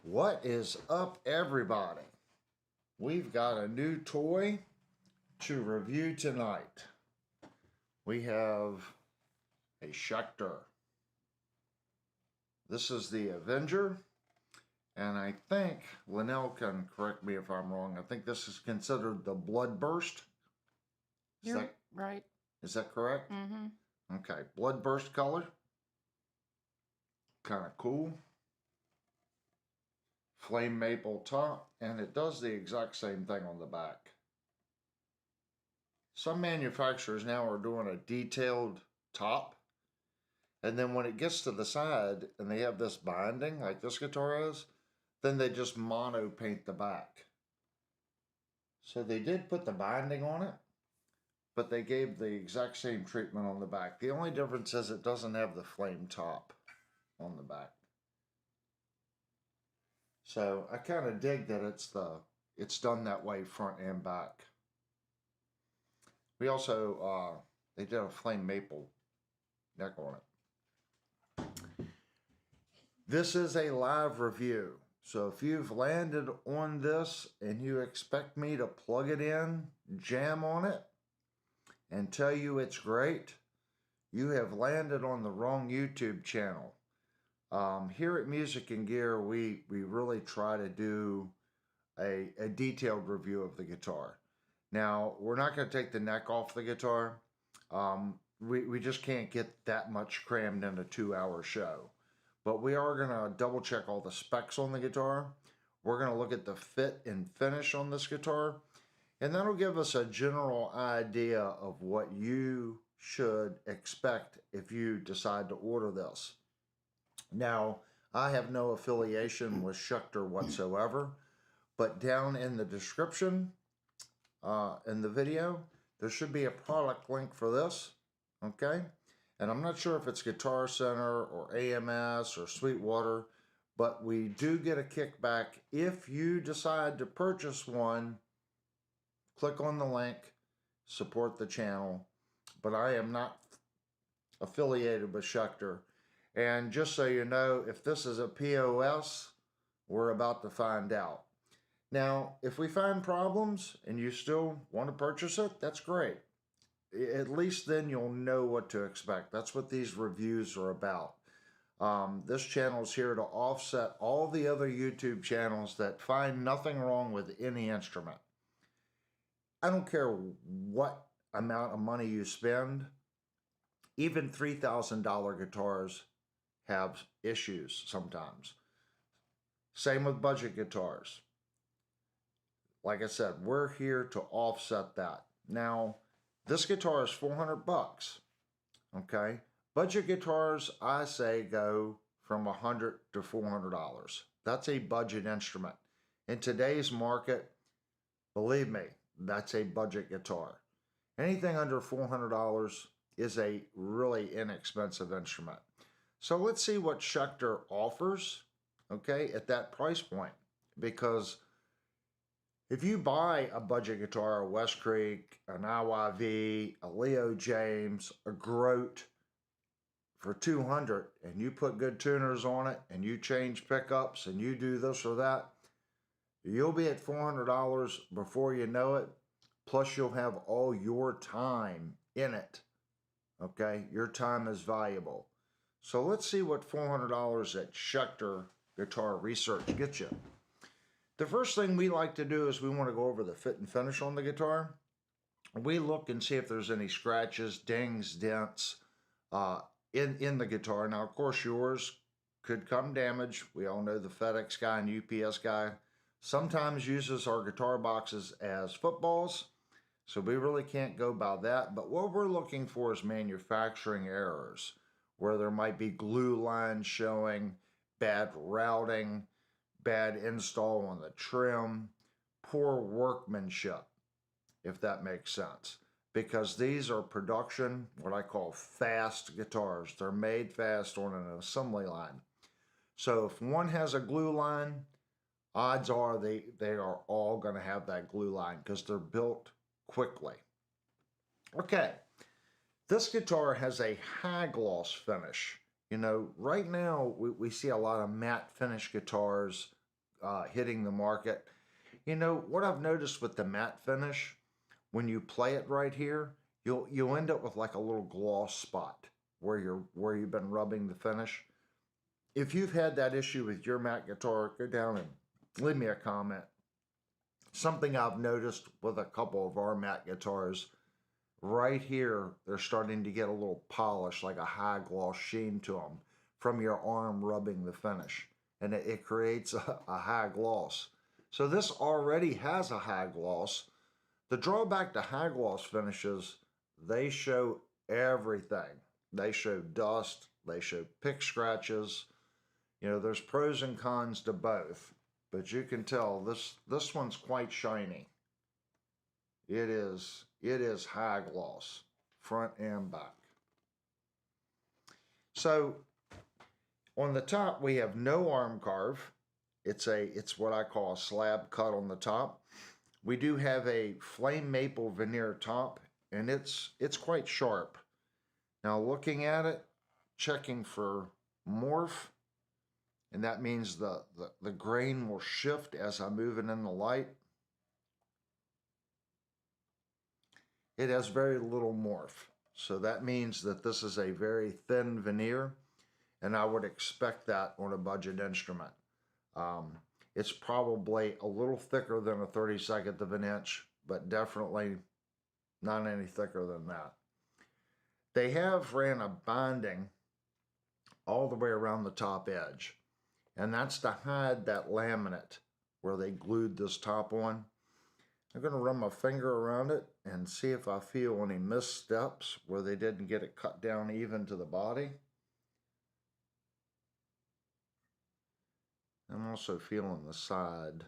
What is up, everybody? We've got a new toy to review tonight. We have a Schecter. This is the Avenger, and I think, Linnell can correct me if I'm wrong, I think this is considered the Bloodburst. You're right. Is that correct? Mm-hmm. Okay, Bloodburst color. Kind of cool. Flame maple top, and it does the exact same thing on the back. Some manufacturers now are doing a detailed top, and then when it gets to the side and they have this binding like this guitar has, then they just mono paint the back. So they did put the binding on it, but they gave the exact same treatment on the back. The only difference is it doesn't have the flame top on the back. So I kind of dig that it's done that way front and back. We also they did a flame maple neck on it. This is a live review. So if you've landed on this and you expect me to plug it in, jam on it, and tell you it's great, you have landed on the wrong YouTube channel. Here at Music and Gear, we really try to do a detailed review of the guitar. Now, we're not going to take the neck off the guitar. We just can't get that much crammed in a 2-hour show. But we are going to double check all the specs on the guitar. We're going to look at the fit and finish on this guitar. And that'll give us a general idea of what you should expect if you decide to order this. Now, I have no affiliation with Schecter whatsoever, but down in the description in the video, there should be a product link for this, okay? And I'm not sure if it's Guitar Center or AMS or Sweetwater, but we do get a kickback if you decide to purchase one. Click on the link, support the channel, but I am not affiliated with Schecter. And just so you know, if this is a POS, we're about to find out. Now, if we find problems and you still want to purchase it, that's great. At least then you'll know what to expect. That's what these reviews are about. This channel is here to offset all the other YouTube channels that find nothing wrong with any instrument. I don't care what amount of money you spend. Even $3,000 guitars have issues sometimes. Same with budget guitars. Like I said, we're here to offset that. Now, this guitar is $400, okay? Budget guitars, I say, go from $100 to $400. That's a budget instrument. In today's market, believe me, that's a budget guitar. Anything under $400 is a really inexpensive instrument. So let's see what Schecter offers, okay, at that price point. Because if you buy a budget guitar, a West Creek, an IYV, a Leo James, a Grote for $200, and you put good tuners on it, and you change pickups, and you do this or that, you'll be at $400 before you know it. Plus, you'll have all your time in it, okay? Your time is valuable. So let's see what $400 at Schecter Guitar Research gets you. The first thing we like to do is we want to go over the fit and finish on the guitar. We look and see if there's any scratches, dings, dents in the guitar. Now, of course, yours could come damaged. We all know the FedEx guy and UPS guy sometimes uses our guitar boxes as footballs, so we really can't go by that. But what we're looking for is manufacturing errors, where there might be glue lines showing, bad routing, bad install on the trim, poor workmanship, if that makes sense. Because these are production, what I call fast guitars. They're made fast on an assembly line. So if one has a glue line, odds are they are all going to have that glue line because they're built quickly. Okay, this guitar has a high gloss finish. You know, right now we see a lot of matte finish guitars hitting the market. You know what I've noticed with the matte finish, when you play it right here, you'll end up with like a little gloss spot where you've been rubbing the finish. If you've had that issue with your matte guitar, go down and leave me a comment. Something I've noticed with a couple of our matte guitars, right here, they're starting to get a little polish, like a high gloss sheen to them from your arm rubbing the finish. And it creates a high gloss. So this already has a high gloss. The drawback to high gloss finishes, they show everything. They show dust, they show pick scratches. You know, there's pros and cons to both, but you can tell this one's quite shiny. It is high gloss, front and back. So on the top we have no arm carve. It's what I call a slab cut on the top. We do have a flame maple veneer top, and it's quite sharp. Now looking at it, checking for morph, and that means the grain will shift as I move it in the light. It has very little morph. So that means that this is a very thin veneer, and I would expect that on a budget instrument. It's probably a little thicker than a 32nd of an inch, but definitely not any thicker than that. They have ran a binding all the way around the top edge, and that's to hide that laminate where they glued this top on. I'm going to run my finger around it and see if I feel any missteps where they didn't get it cut down even to the body. I'm also feeling the side.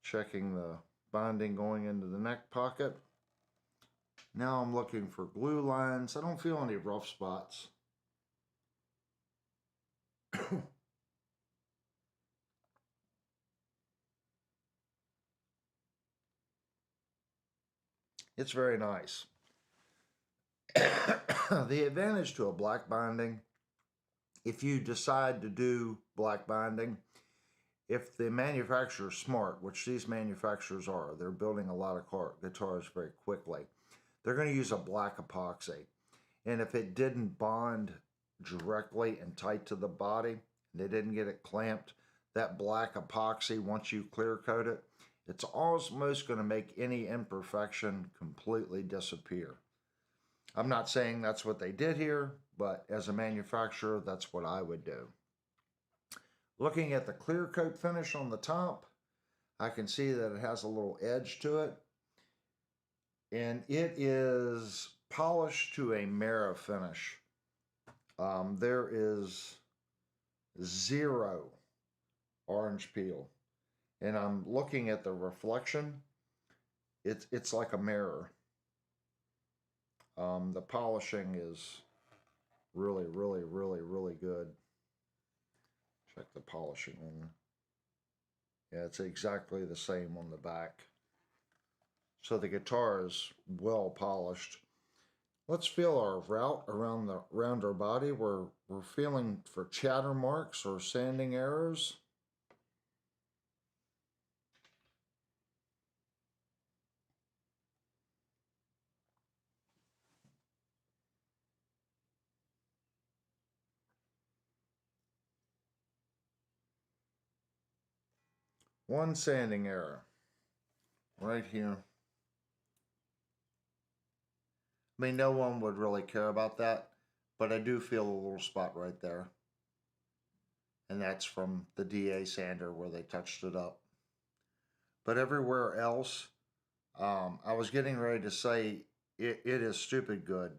Checking the binding going into the neck pocket. Now I'm looking for glue lines. I don't feel any rough spots. It's very nice. The advantage to a black binding, if you decide to do black binding, if the manufacturer's smart, which these manufacturers are, they're building a lot of guitars very quickly, they're going to use a black epoxy. And if it didn't bond directly and tight to the body, they didn't get it clamped, that black epoxy, once you clear coat it, it's almost going to make any imperfection completely disappear. I'm not saying that's what they did here, but as a manufacturer, that's what I would do. Looking at the clear coat finish on the top, I can see that it has a little edge to it. And it is polished to a mirror finish. There is zero orange peel. And I'm looking at the reflection. It's like a mirror. The polishing is really, really, really, really good. Check the polishing on. Yeah, it's exactly the same on the back. So the guitar is well polished. Let's feel our route around our body. We're feeling for chatter marks or sanding errors. One sanding error right here. I mean, no one would really care about that, but I do feel a little spot right there. And that's from the DA sander where they touched it up. But everywhere else, I was getting ready to say it is stupid good.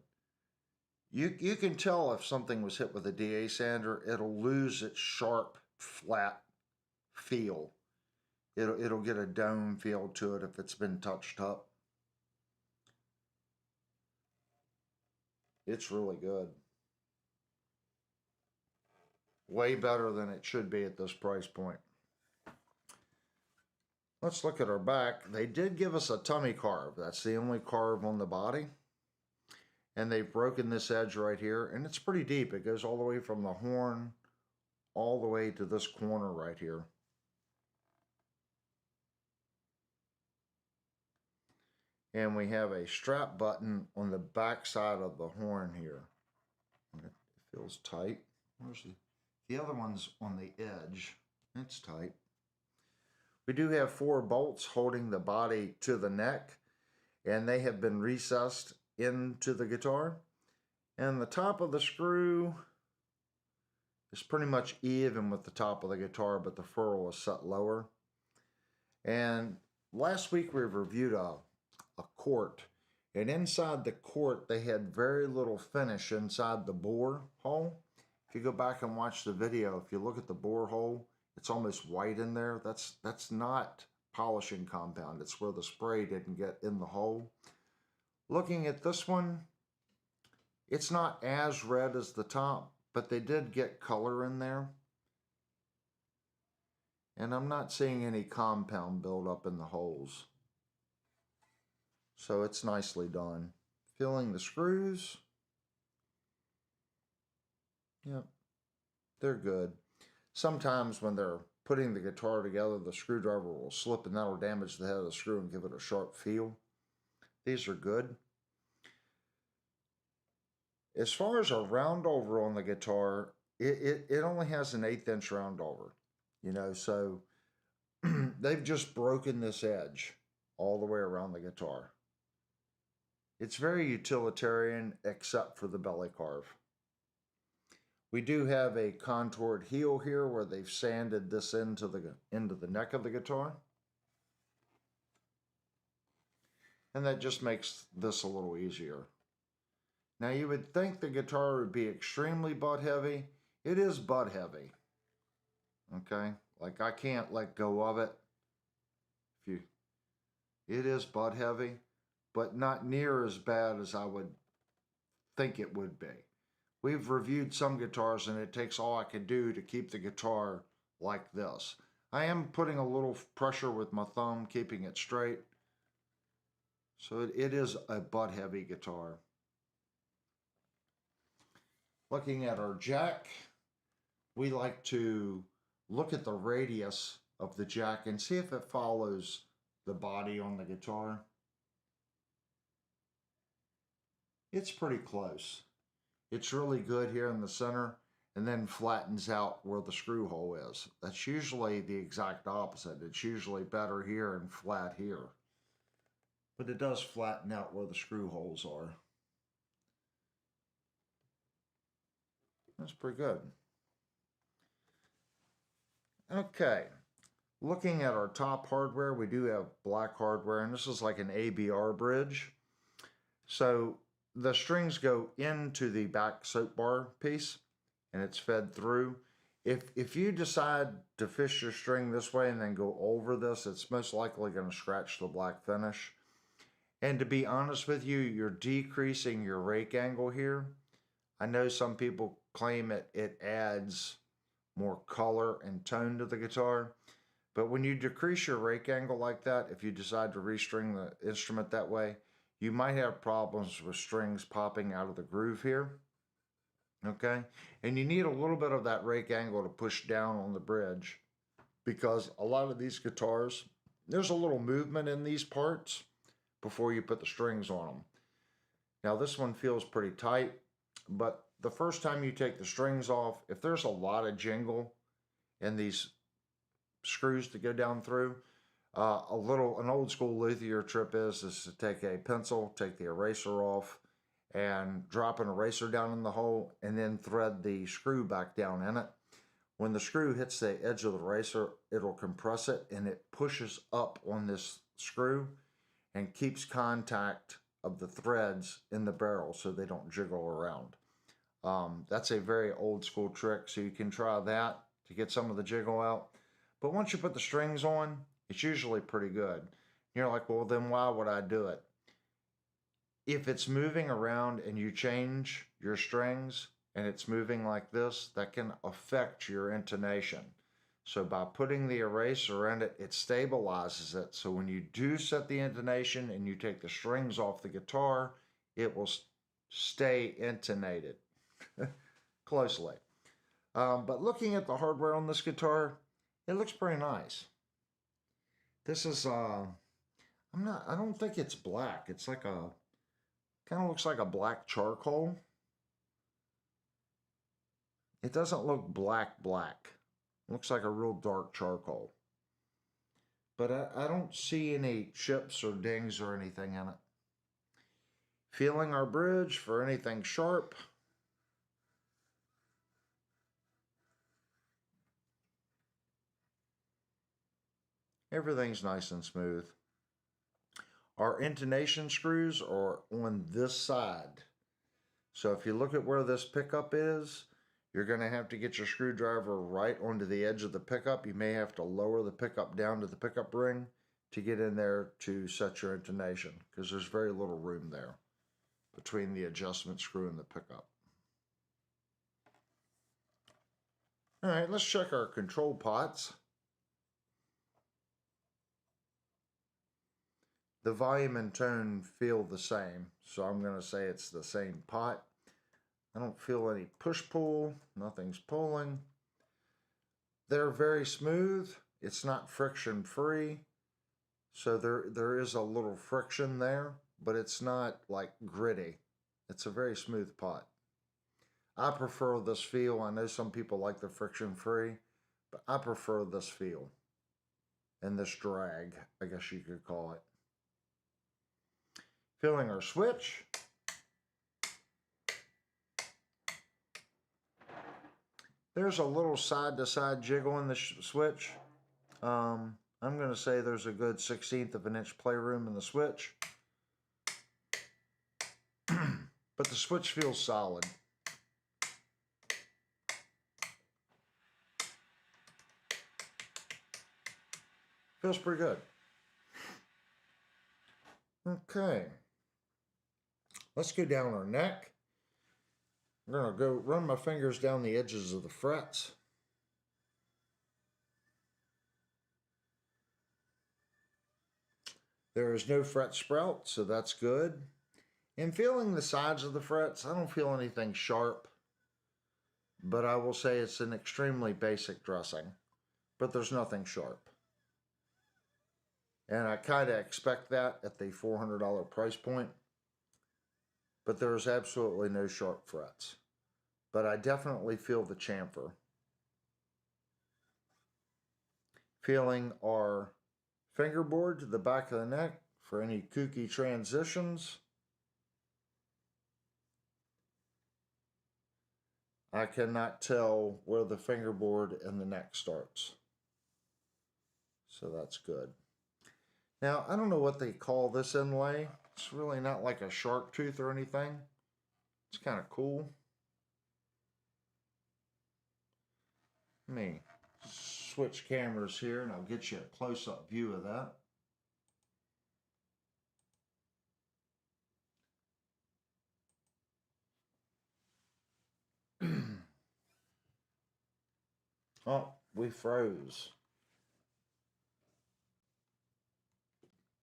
You can tell if something was hit with a DA sander, it'll lose its sharp, flat feel. It'll get a dome feel to it if it's been touched up. It's really good. Way better than it should be at this price point. Let's look at our back. They did give us a tummy carve. That's the only carve on the body. And they've broken this edge right here, and it's pretty deep. It goes all the way from the horn all the way to this corner right here. And we have a strap button on the back side of the horn here. It feels tight. Where's the other one's on the edge? It's tight. We do have 4 bolts holding the body to the neck, and they have been recessed into the guitar. And the top of the screw is pretty much even with the top of the guitar, but the ferrule is set lower. And last week we reviewed a quart, and inside the quart they had very little finish inside the bore hole. If you go back and watch the video, if you look at the bore hole, it's almost white in there. That's not polishing compound. It's where the spray didn't get in the hole. Looking at this one, it's not as red as the top, but they did get color in there. And I'm not seeing any compound buildup in the holes. So it's nicely done. Feeling the screws. Yep, they're good. Sometimes when they're putting the guitar together, the screwdriver will slip and that'll damage the head of the screw and give it a sharp feel. These are good. As far as a round over on the guitar, it only has an 1/8 inch round over. You know, so they've just broken this edge all the way around the guitar. It's very utilitarian except for the belly carve. We do have a contoured heel here where they've sanded this into the neck of the guitar. And that just makes this a little easier. Now you would think the guitar would be extremely butt heavy. It is butt heavy. Okay? Like I can't let go of it. It is butt heavy, but not near as bad as I would think it would be. We've reviewed some guitars and it takes all I can do to keep the guitar like this. I am putting a little pressure with my thumb, keeping it straight. So it is a butt heavy guitar. Looking at our jack, we like to look at the radius of the jack and see if it follows the body on the guitar. It's pretty close. It's really good here in the center and then flattens out where the screw hole is. That's usually the exact opposite. It's usually better here and flat here. But it does flatten out where the screw holes are. That's pretty good. Okay. Looking at our top hardware, we do have black hardware, and this is like an ABR bridge. So the strings go into the back soap bar piece, and it's fed through. If you decide to fish your string this way and then go over this, it's most likely going to scratch the black finish. And to be honest with you, you're decreasing your rake angle here. I know some people claim it adds more color and tone to the guitar. But when you decrease your rake angle like that, if you decide to restring the instrument that way, you might have problems with strings popping out of the groove here. Okay? And you need a little bit of that rake angle to push down on the bridge because a lot of these guitars, there's a little movement in these parts before you put the strings on them. Now this one feels pretty tight, but the first time you take the strings off, if there's a lot of jingle in these screws to go down through, an old school luthier trip is to take a pencil, take the eraser off, and drop an eraser down in the hole, and then thread the screw back down in it. When the screw hits the edge of the eraser, it'll compress it, and it pushes up on this screw and keeps contact of the threads in the barrel so they don't jiggle around. That's a very old school trick, so you can try that to get some of the jiggle out. But once you put the strings on, it's usually pretty good. You're like, well, then why would I do it? If it's moving around and you change your strings and it's moving like this, that can affect your intonation. So by putting the eraser in it, it stabilizes it. So when you do set the intonation and you take the strings off the guitar, it will stay intonated closely. But looking at the hardware on this guitar, it looks pretty nice. This is I don't think it's black. It's like kind of looks like a black charcoal. It doesn't look black. It looks like a real dark charcoal. But I don't see any chips or dings or anything in it. Feeling our bridge for anything sharp. Everything's nice and smooth. Our intonation screws are on this side. So if you look at where this pickup is, you're going to have to get your screwdriver right onto the edge of the pickup. You may have to lower the pickup down to the pickup ring to get in there to set your intonation, because there's very little room there between the adjustment screw and the pickup. All right, let's check our control pots. The volume and tone feel the same, so I'm going to say it's the same pot. I don't feel any push-pull. Nothing's pulling. They're very smooth. It's not friction-free, so there is a little friction there, but it's not like gritty. It's a very smooth pot. I prefer this feel. I know some people like the friction-free, but I prefer this feel and this drag, I guess you could call it. Feeling our switch. There's a little side-to-side jiggle in the switch. I'm going to say there's a good 1/16 of an inch playroom in the switch. But the switch feels solid. Feels pretty good. Okay. Let's go down our neck. I'm going to go run my fingers down the edges of the frets. There is no fret sprout, so that's good. And feeling the sides of the frets, I don't feel anything sharp, but I will say it's an extremely basic dressing, but there's nothing sharp. And I kind of expect that at the $400 price point. But there's absolutely no sharp frets. But I definitely feel the chamfer. Feeling our fingerboard to the back of the neck for any kooky transitions. I cannot tell where the fingerboard and the neck starts. So that's good. Now, I don't know what they call this inlay. It's really not like a shark tooth or anything. It's kind of cool. Let me switch cameras here and I'll get you a close-up view of that. Oh, we froze.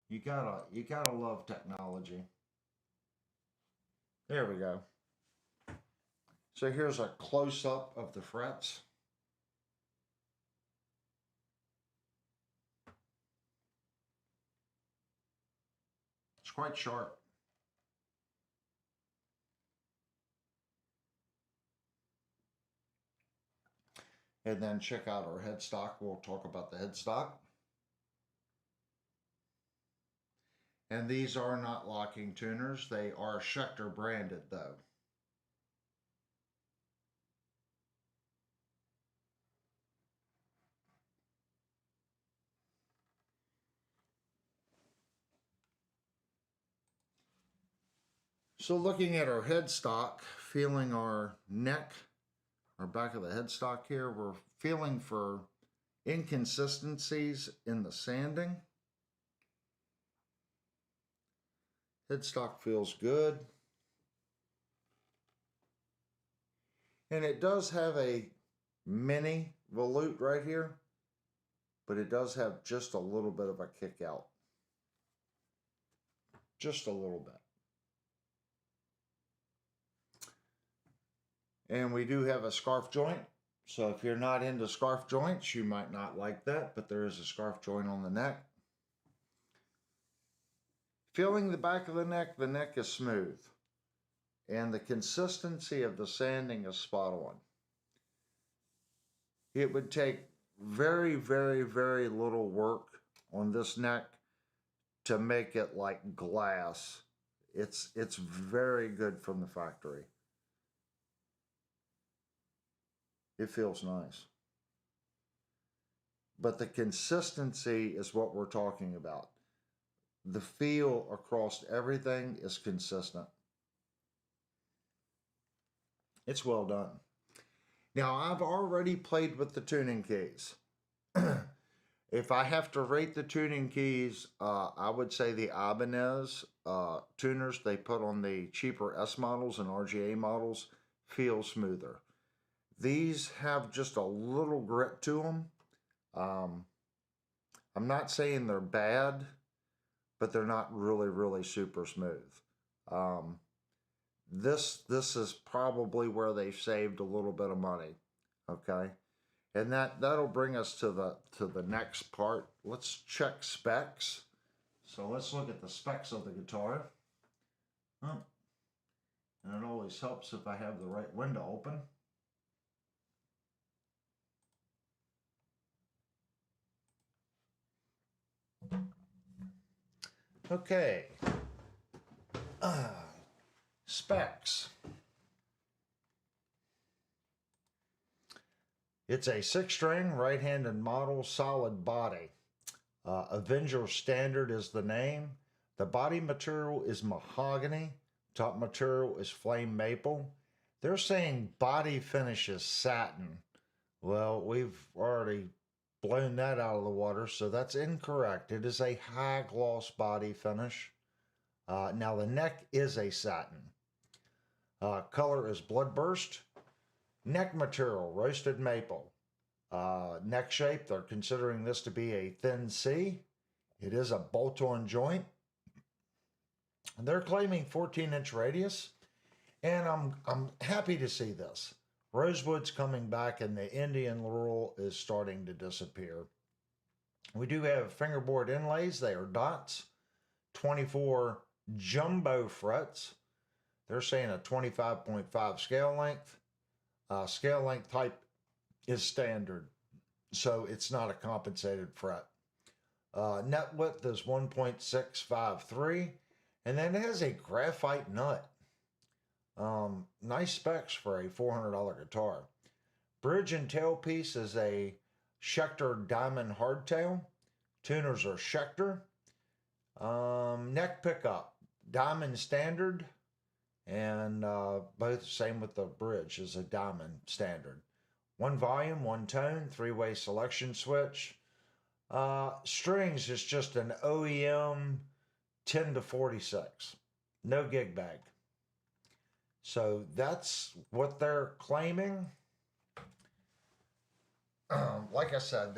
You gotta love technology. There we go. So here's a close-up of the frets. It's quite sharp. And then check out our headstock. We'll talk about the headstock. And these are not locking tuners. They are Schecter branded though. So looking at our headstock, feeling our neck, our back of the headstock here, we're feeling for inconsistencies in the sanding. Headstock feels good. And it does have a mini volute right here, but it does have just a little bit of a kick out. Just a little bit. And we do have a scarf joint. So if you're not into scarf joints, you might not like that, but there is a scarf joint on the neck. Feeling the back of the neck is smooth. And the consistency of the sanding is spot on. It would take very, very, very little work on this neck to make it like glass. It's very good from the factory. It feels nice. But the consistency is what we're talking about. The feel across everything is consistent. It's well done. Now, I've already played with the tuning keys. If I have to rate the tuning keys, I would say the Ibanez tuners they put on the cheaper S models and RGA models feel smoother. These have just a little grit to them. I'm not saying they're bad, but they're not really, really super smooth. This is probably where they've saved a little bit of money. Okay. And that'll bring us to the next part. Let's check specs. So let's look at the specs of the guitar. And it always helps if I have the right window open. Okay. Specs. It's a 6-string, right-handed model, solid body. Avenger Standard is the name. The body material is mahogany. Top material is flame maple. They're saying body finish is satin. Well, we've already blown that out of the water, so that's incorrect. It is a high gloss body finish. Now the neck is a satin. Color is bloodburst. Neck material, roasted maple. Neck shape, they're considering this to be a thin C. It is a bolt-on joint. And they're claiming 14-inch radius. And I'm happy to see this. Rosewood's coming back and the Indian laurel is starting to disappear. We do have fingerboard inlays. They are dots. 24 jumbo frets. They're saying a 25.5 scale length. Scale length type is standard, so it's not a compensated fret. Net width is 1.653, and then it has a graphite nut. Nice specs for a $400 guitar. Bridge and tailpiece is a Schecter Diamond hardtail. Tuners are Schecter. Neck pickup, Diamond standard. And both same with the bridge is a Diamond standard. 1 volume, 1 tone, 3-way selection switch. Strings is just an OEM 10 to 46. No gig bag. So that's what they're claiming. Like I said,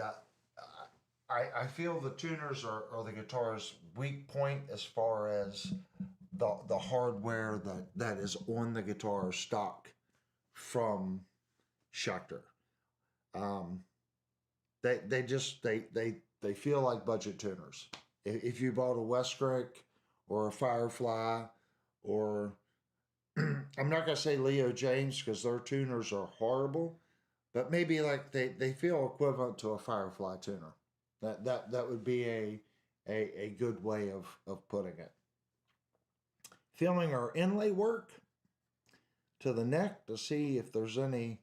I feel the tuners are the guitar's weak point as far as the hardware that is on the guitar stock from Schecter. They feel like budget tuners. If you bought a Westcrick or a Firefly or I'm not gonna say Leo James because their tuners are horrible, but maybe like they feel equivalent to a Firefly tuner. That would be a good way of putting it. Feeling our inlay work to the neck to see if there's anything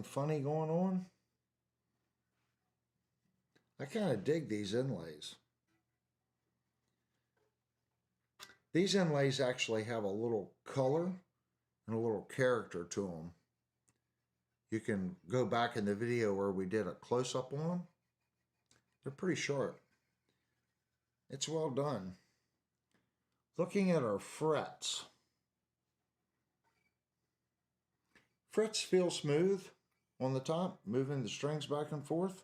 funny going on. I kind of dig these inlays. These inlays actually have a little color and a little character to them. You can go back in the video where we did a close-up on them. They're pretty sharp. It's well done. Looking at our frets. Frets feel smooth on the top, moving the strings back and forth.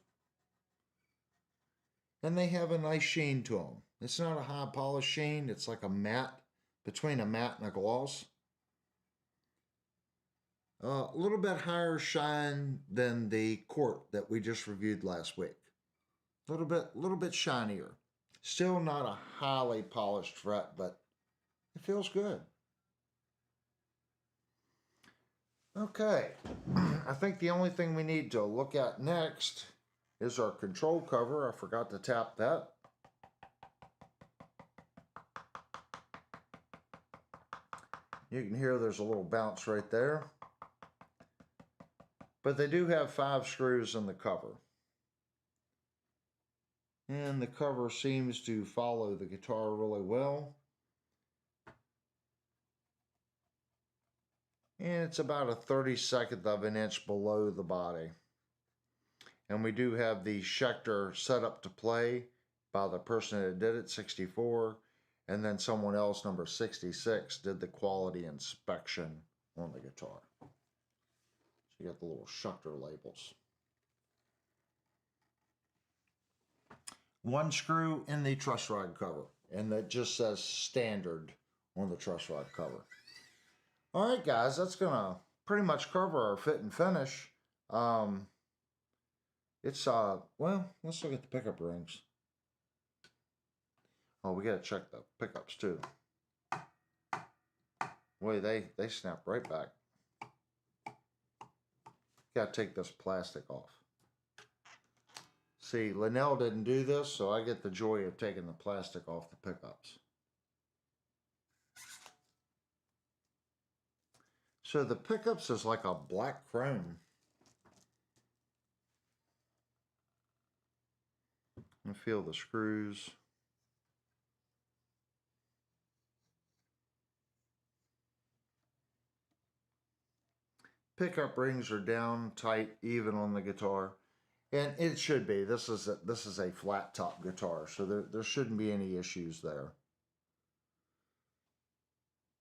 And they have a nice sheen to them. It's not a high polish sheen. It's like a matte, between a matte and a gloss. A little bit higher shine than the Court that we just reviewed last week. A little bit shinier. Still not a highly polished fret, but it feels good. Okay, I think the only thing we need to look at next is our control cover. I forgot to tap that. You can hear there's a little bounce right there. But they do have 5 screws in the cover. And the cover seems to follow the guitar really well. And it's about a 32nd of an inch below the body. And we do have the Schecter set up to play by the person that did it, 64. And then someone else, number 66, did the quality inspection on the guitar. So you got the little Schecter labels. 1 screw in the truss rod cover, and that just says standard on the truss rod cover. All right, guys, that's gonna pretty much cover our fit and finish. Well, let's look at the pickup rings. Oh, we gotta check the pickups too. Boy, they snap right back. Gotta take this plastic off. See, Linnell didn't do this, so I get the joy of taking the plastic off the pickups. So the pickups is like a black chrome. I feel the screws. Pickup rings are down tight, even on the guitar. And it should be. This is a flat top guitar, so there shouldn't be any issues there.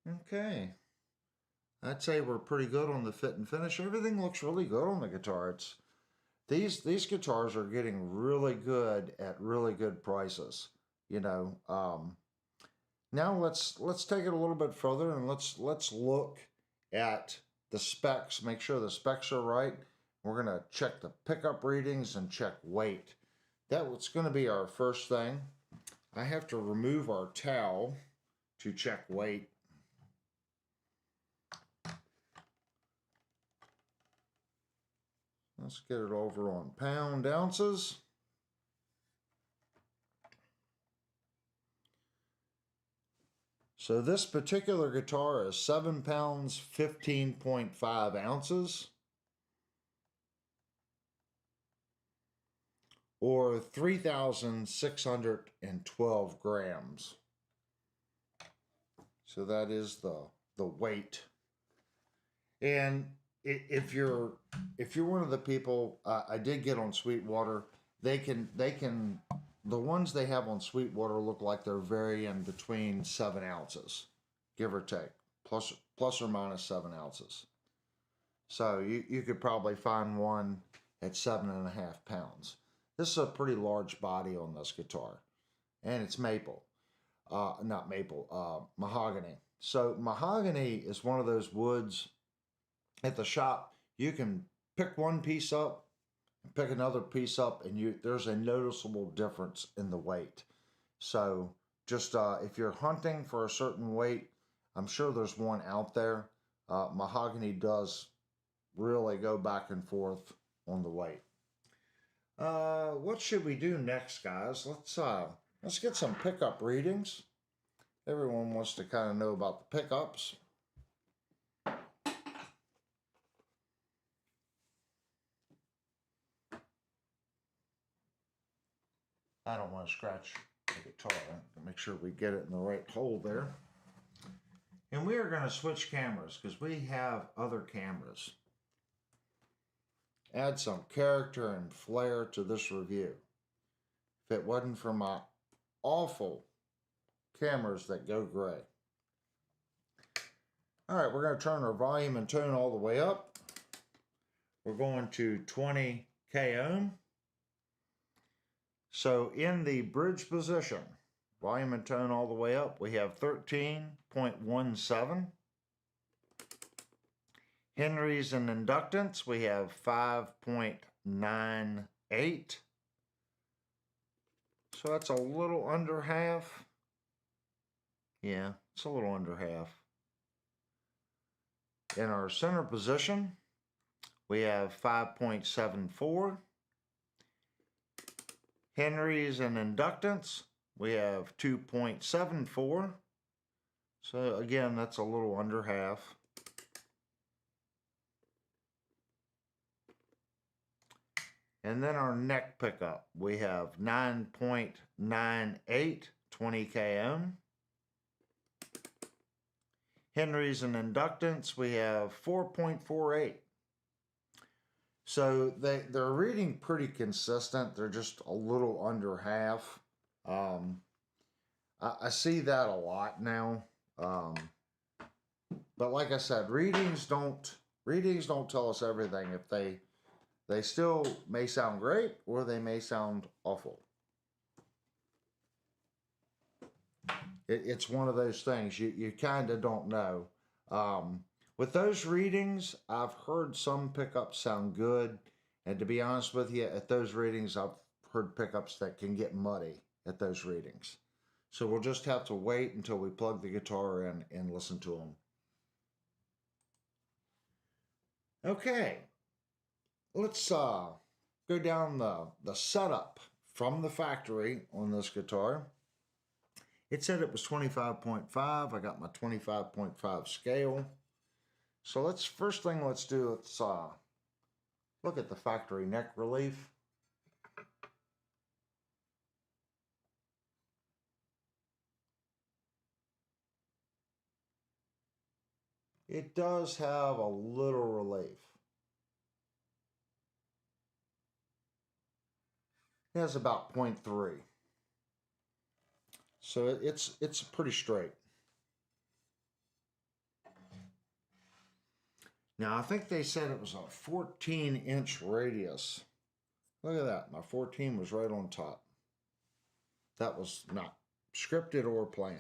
Okay. I'd say we're pretty good on the fit and finish. Everything looks really good on the guitar. These guitars are getting really good at really good prices. You know. Now let's take it a little bit further and let's look at the specs. Make sure the specs are right. We're going to check the pickup readings and check weight. That's going to be our first thing. I have to remove our towel to check weight. Let's get it over on pound ounces. So this particular guitar is 7 pounds, 15.5 ounces. Or 3,612 grams. So that is the weight. And if you're one of the people, I did get on Sweetwater. The ones they have on Sweetwater look like they're varying between 7 ounces, give or take, plus or minus 7 ounces. So you could probably find one at 7.5 pounds. This is a pretty large body on this guitar, and it's maple, not maple, mahogany. So mahogany is one of those woods at the shop. You can pick one piece up, pick another piece up, and there's a noticeable difference in the weight. So just if you're hunting for a certain weight, I'm sure there's one out there. Mahogany does really go back and forth on the weight. What should we do next, guys? Let's get some pickup readings. Everyone wants to kind of know about the pickups. I don't want to scratch the guitar. Make sure we get it in the right hole there. And we are going to switch cameras because we have other cameras. Add some character and flair to this review. If it wasn't for my awful cameras that go gray. All right, we're going to turn our volume and tone all the way up. We're going to 20 k-ohm. So in the bridge position, volume and tone all the way up, we have 13.17. Henrys and inductance, we have 5.98. So that's a little under half. Yeah, it's a little under half. In our center position, we have 5.74. Henrys and inductance, we have 2.74. So again, that's a little under half. And then our neck pickup, we have 9.98, 20 km. Henrys and inductance, we have 4.48. So they're reading pretty consistent. They're just a little under half. I see that a lot now. But like I said, readings don't tell us everything. If they still may sound great or they may sound awful. It's one of those things you kind of don't know. With those readings, I've heard some pickups sound good, and to be honest with you, at those readings, I've heard pickups that can get muddy at those readings. So we'll just have to wait until we plug the guitar in and listen to them. Okay, let's go down the setup from the factory on this guitar. It said it was 25.5. I got my 25.5 scale. So first thing let's do, let's look at the factory neck relief. It does have a little relief. It has about 0.3. So it's pretty straight. Now I think they said it was a 14-inch radius. Look at that. My 14 was right on top. That was not scripted or planned.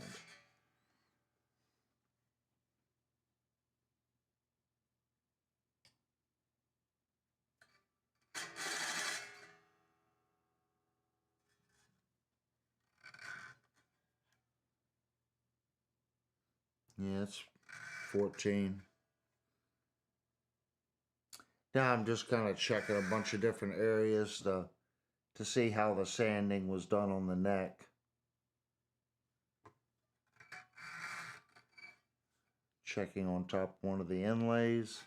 Yeah, it's 14. Now I'm just kind of checking a bunch of different areas to see how the sanding was done on the neck. Checking on top one of the inlays.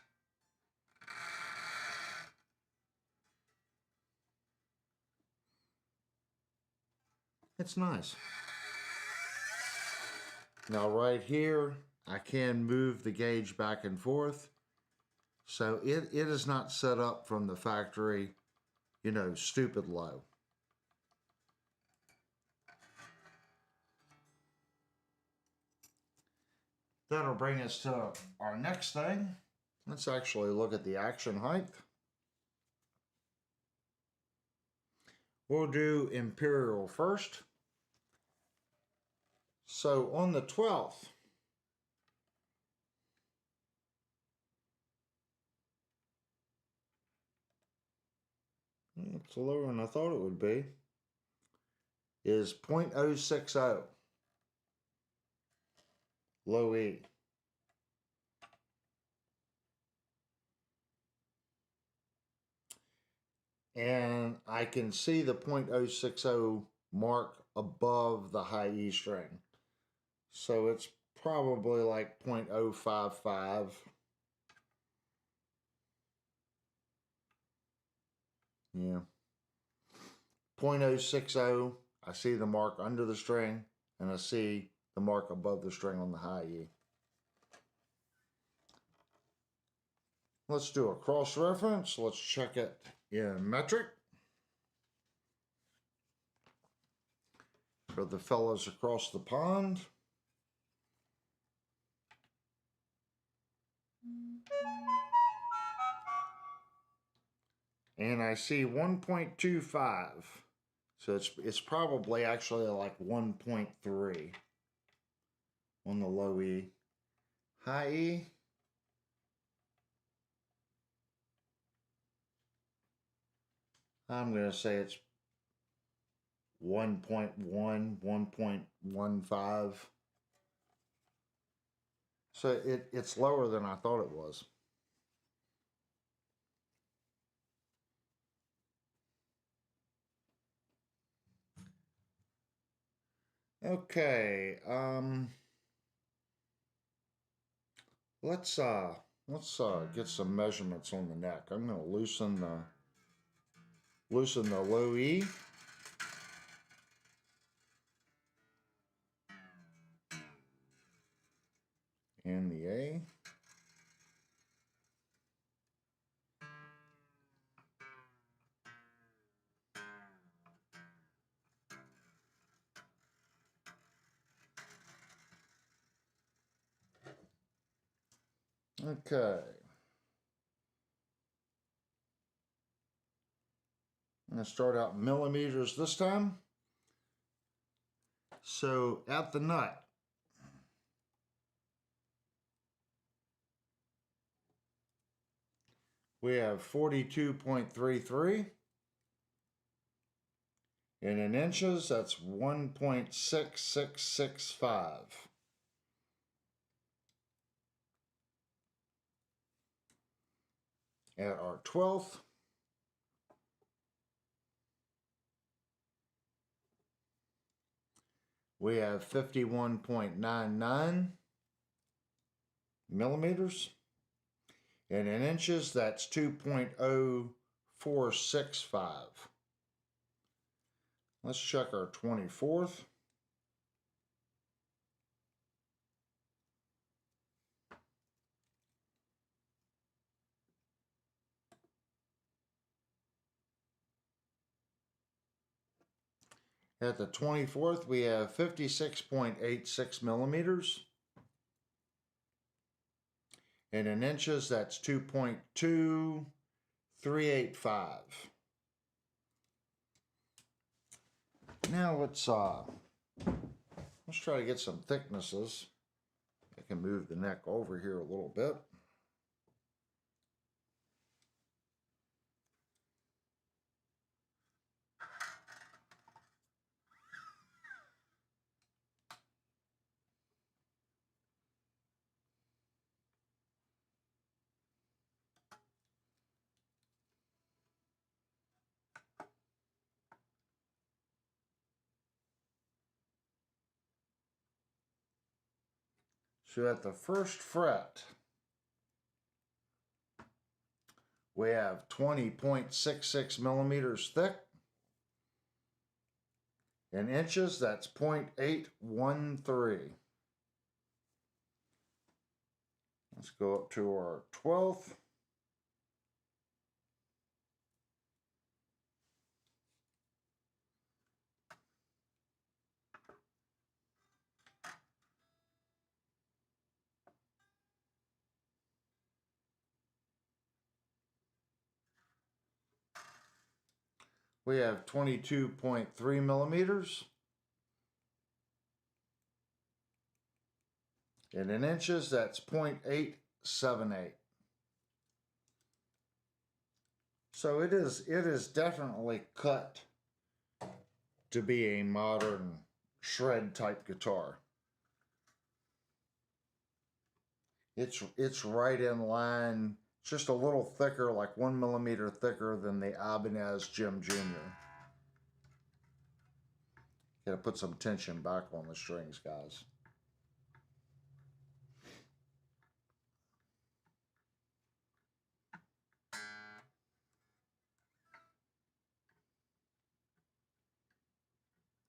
It's nice. Now right here, I can move the gauge back and forth. So it is not set up from the factory, you know, stupid low. That'll bring us to our next thing. Let's actually look at the action height. We'll do Imperial first. So on the 12th, it's lower than I thought it would be, is 0.060, low E. And I can see the 0.060 mark above the high E string. So it's probably like 0.055. Yeah. 0.060, I see the mark under the string, and I see the mark above the string on the high E. Let's do a cross reference. Let's check it in metric. For the fellows across the pond. And I see 1.25. So it's probably actually like 1.3 on the low E. High E, I'm going to say it's 1.1, 1.15. So it's lower than I thought it was. Okay, let's get some measurements on the neck. I'm going to loosen the low E. And the A. Okay. I'm going to start out millimeters this time. So at the nut, we have 42.33. And in inches, that's 1.6665. At our 12th, we have 51.99 millimeters. And in inches, that's 2.0465. Let's check our 24th. At the 24th, we have 56.86 millimeters. And in inches, that's 2.2385. Now let's try to get some thicknesses. I can move the neck over here a little bit. So at the first fret, we have 20.66 millimeters thick. In inches, that's 0.813. Let's go up to our 12th. We have 22.3 millimeters. And in inches, that's 0.878. So it is definitely cut to be a modern shred type guitar. It's right in line, just a little thicker, like 1 millimeter thicker than the Ibanez Jim Jr. Gotta put some tension back on the strings, guys.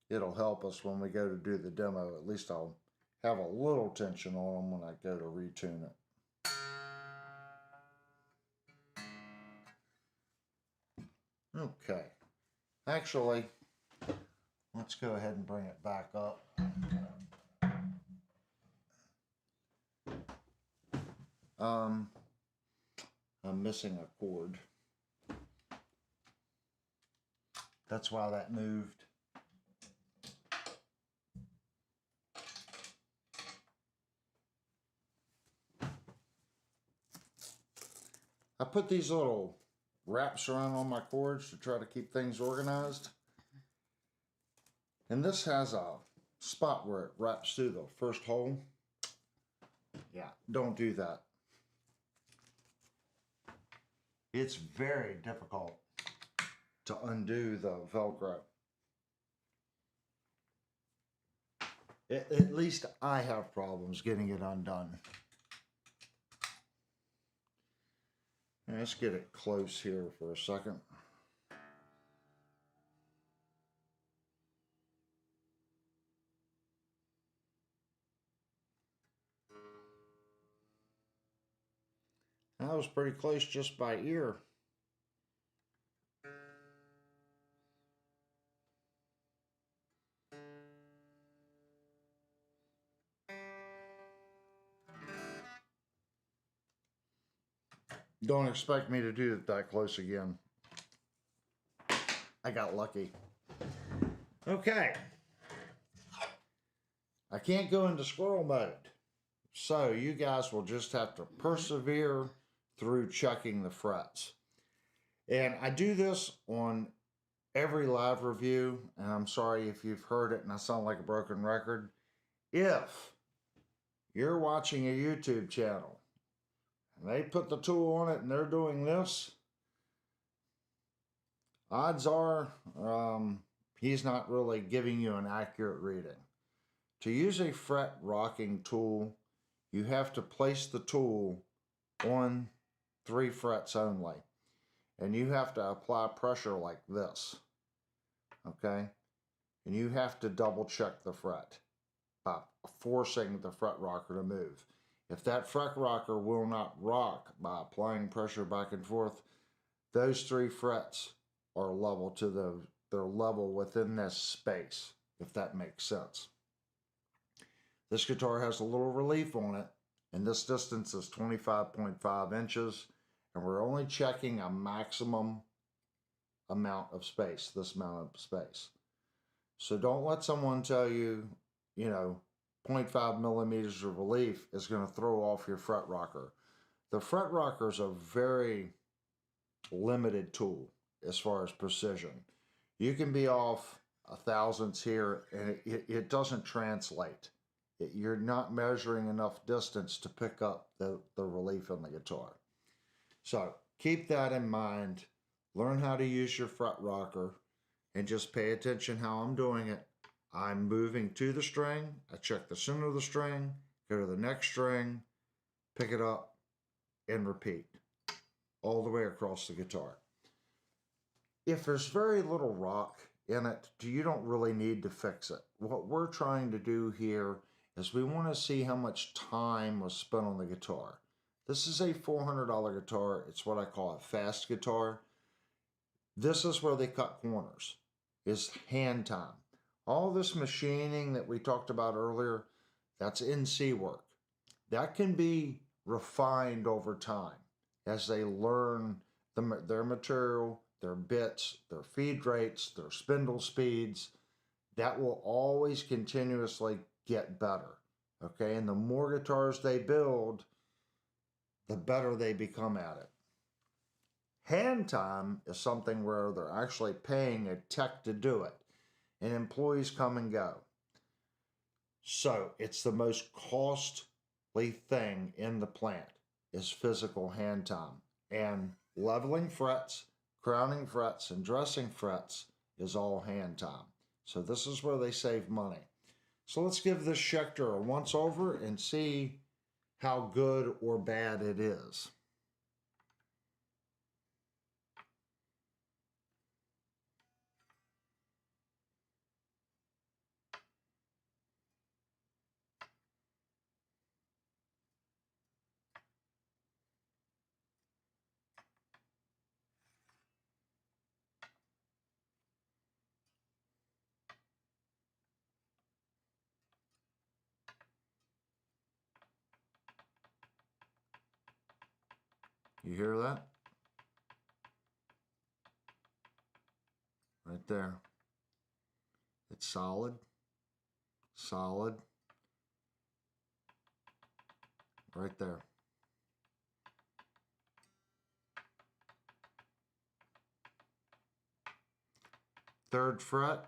It'll help us when we go to do the demo. At least I'll have a little tension on them when I go to retune it. Okay. Actually, let's go ahead and bring it back up. I'm missing a chord. That's why that moved. I put these little wraps around on my cords to try to keep things organized. And this has a spot where it wraps through the first hole. Yeah, don't do that. It's very difficult to undo the Velcro. At least I have problems getting it undone. Let's get it close here for a second. That was pretty close just by ear. Don't expect me to do it that close again. I got lucky. Okay. I can't go into squirrel mode. So you guys will just have to persevere through checking the frets. And I do this on every live review, and I'm sorry if you've heard it and I sound like a broken record. If you're watching a YouTube channel and they put the tool on it and they're doing this, odds are he's not really giving you an accurate reading. To use a fret rocking tool, you have to place the tool on 3 frets only. And you have to apply pressure like this. Okay? And you have to double check the fret by forcing the fret rocker to move. If that fret rocker will not rock by applying pressure back and forth, those 3 frets are level to they're level within this space, if that makes sense. This guitar has a little relief on it, and this distance is 25.5 inches, and we're only checking a maximum amount of space, this amount of space. So don't let someone tell you, 0.5 millimeters of relief is going to throw off your fret rocker. The fret rocker is a very limited tool as far as precision. You can be off a thousandths here, and it doesn't translate. You're not measuring enough distance to pick up the relief on the guitar. So keep that in mind. Learn how to use your fret rocker and just pay attention how I'm doing it. I'm moving to the string. I check the center of the string, go to the next string, pick it up, and repeat all the way across the guitar. If there's very little rock in it, you don't really need to fix it. What we're trying to do here is we want to see how much time was spent on the guitar. This is a $400 guitar. It's what I call a fast guitar. This is where they cut corners, is hand time. All this machining that we talked about earlier, that's NC work. That can be refined over time as they learn their material, their bits, their feed rates, their spindle speeds. That will always continuously get better, okay? And the more guitars they build, the better they become at it. Hand time is something where they're actually paying a tech to do it, and employees come and go. So it's the most costly thing in the plant is physical hand time. And leveling frets, crowning frets, and dressing frets is all hand time. So this is where they save money. So let's give this Schecter a once over and see how good or bad it is. You hear that? Right there. It's solid, solid, right there. 3rd fret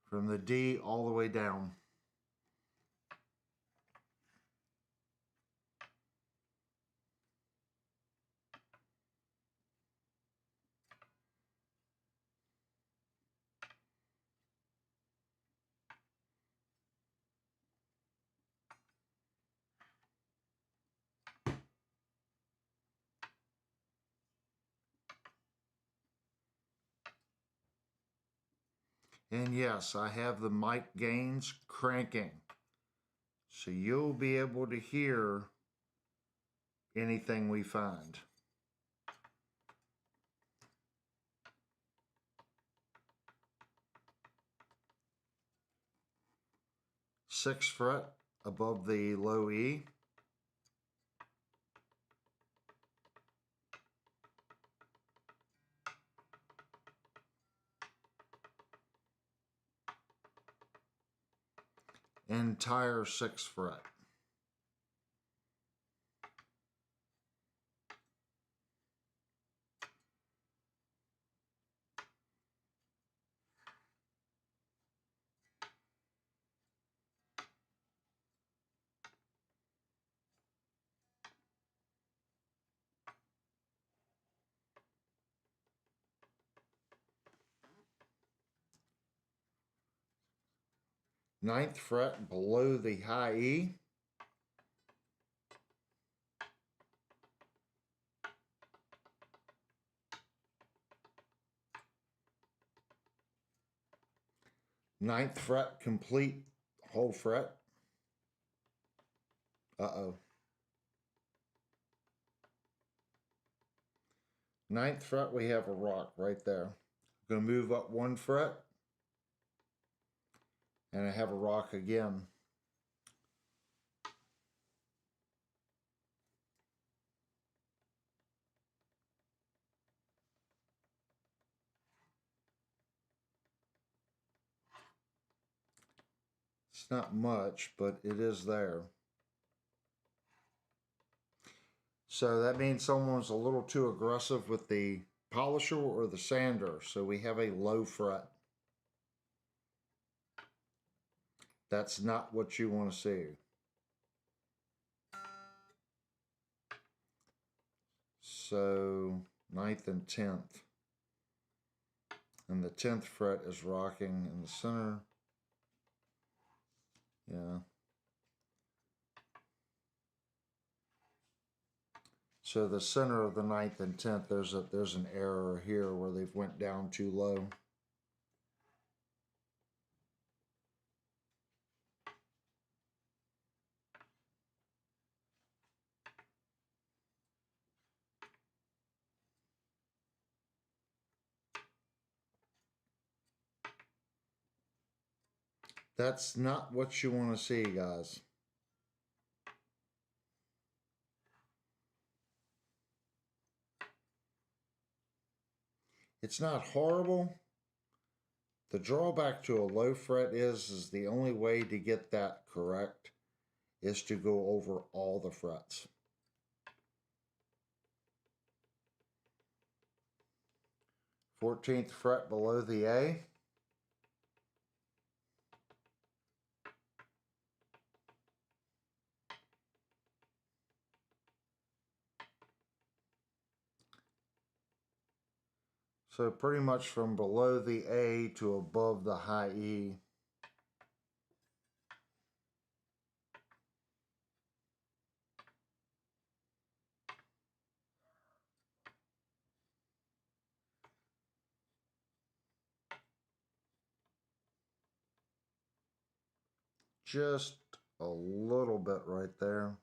from the D all the way down. And yes, I have the mic gains cranking, so you'll be able to hear anything we find. Sixth fret above the low E. Entire 6th fret. Ninth fret below the high E. Ninth fret complete whole fret. Uh-oh. Ninth fret, we have a rock right there. I'm going to move up 1 fret, and I have a rock again. It's not much, but it is there. So that means someone's a little too aggressive with the polisher or the sander. So we have a low fret. That's not what you want to see. So 9th and 10th. And the 10th fret is rocking in the center. Yeah. So the center of the 9th and 10th, there's an error here where they've went down too low. That's not what you want to see, guys. It's not horrible. The drawback to a low fret is the only way to get that correct is to go over all the frets. Fourteenth fret below the A. So pretty much from below the A to above the high E. Just a little bit right there.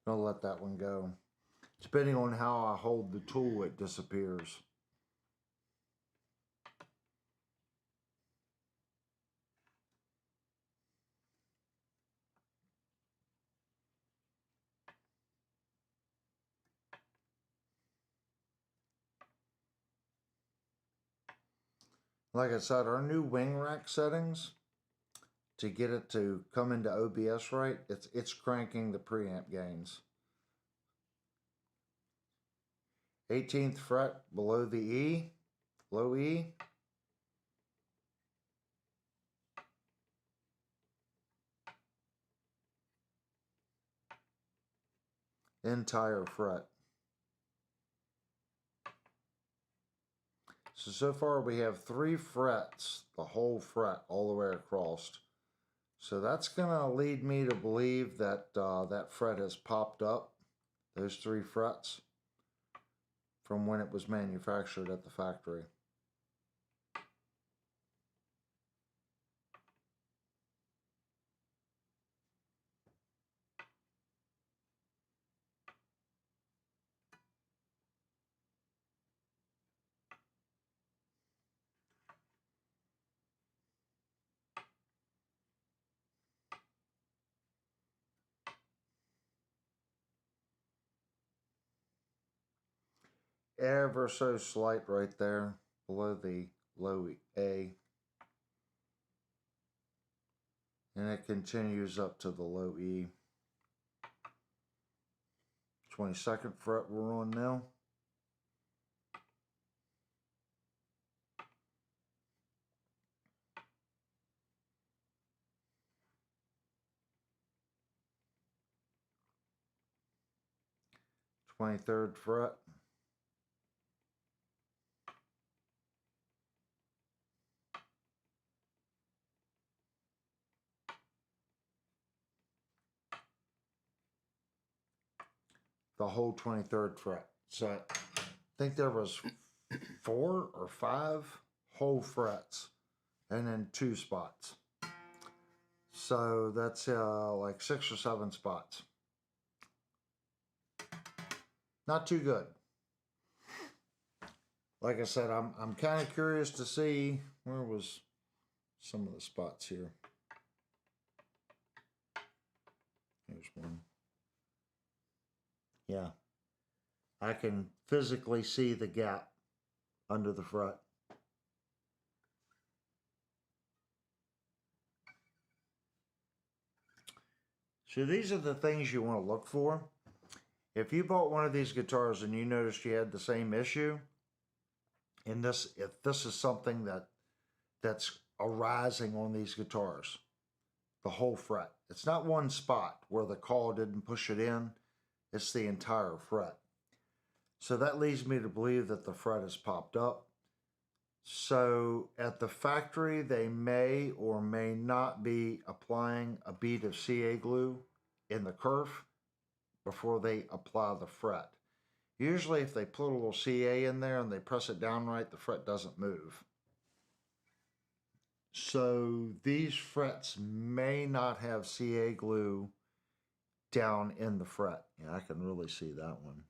I'll let that one go. Depending on how I hold the tool, it disappears. Like I said, our new wing rack settings, to get it to come into OBS right, it's cranking the preamp gains. 18th fret below the E, low E. Entire fret. So far we have 3 frets, the whole fret all the way across. So that's gonna lead me to believe that that fret has popped up, those 3 frets, from when it was manufactured at the factory. Ever so slight right there below the low A. And it continues up to the low E. 22nd fret we're on now. Twenty-third fret. The whole 23rd fret. So I think there was 4 or 5 whole frets and then 2 spots. So that's like 6 or 7 spots. Not too good. Like I said, I'm kind of curious to see where was some of the spots here. Here's one. Yeah. I can physically see the gap under the fret. So these are the things you want to look for. If you bought one of these guitars and you noticed you had the same issue, and if this is something that's arising on these guitars, the whole fret. It's not one spot where the call didn't push it in, it's the entire fret. So that leads me to believe that the fret has popped up. So at the factory, they may or may not be applying a bead of CA glue in the kerf before they apply the fret. Usually if they put a little CA in there and they press it down right, the fret doesn't move. So these frets may not have CA glue down in the fret. Yeah, I can really see that one.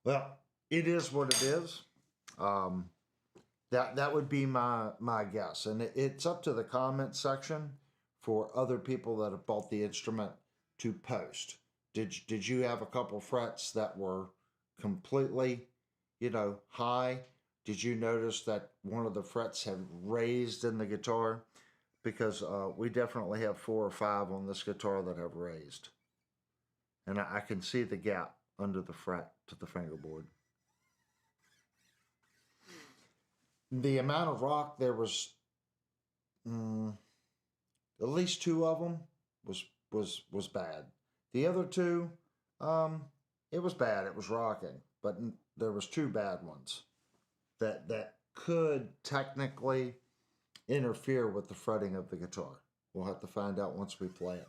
Well, it is what it is. That would be my guess, and it's up to the comment section for other people that have bought the instrument to post. Did you have a couple frets that were completely, high? Did you notice that one of the frets had raised in the guitar? Because we definitely have 4 or 5 on this guitar that have raised, and I can see the gap under the fret to the fingerboard. The amount of rock, there was at least 2 of them was bad. The other 2, it was bad. It was rocking, but there was 2 bad ones that could technically interfere with the fretting of the guitar. We'll have to find out once we play it.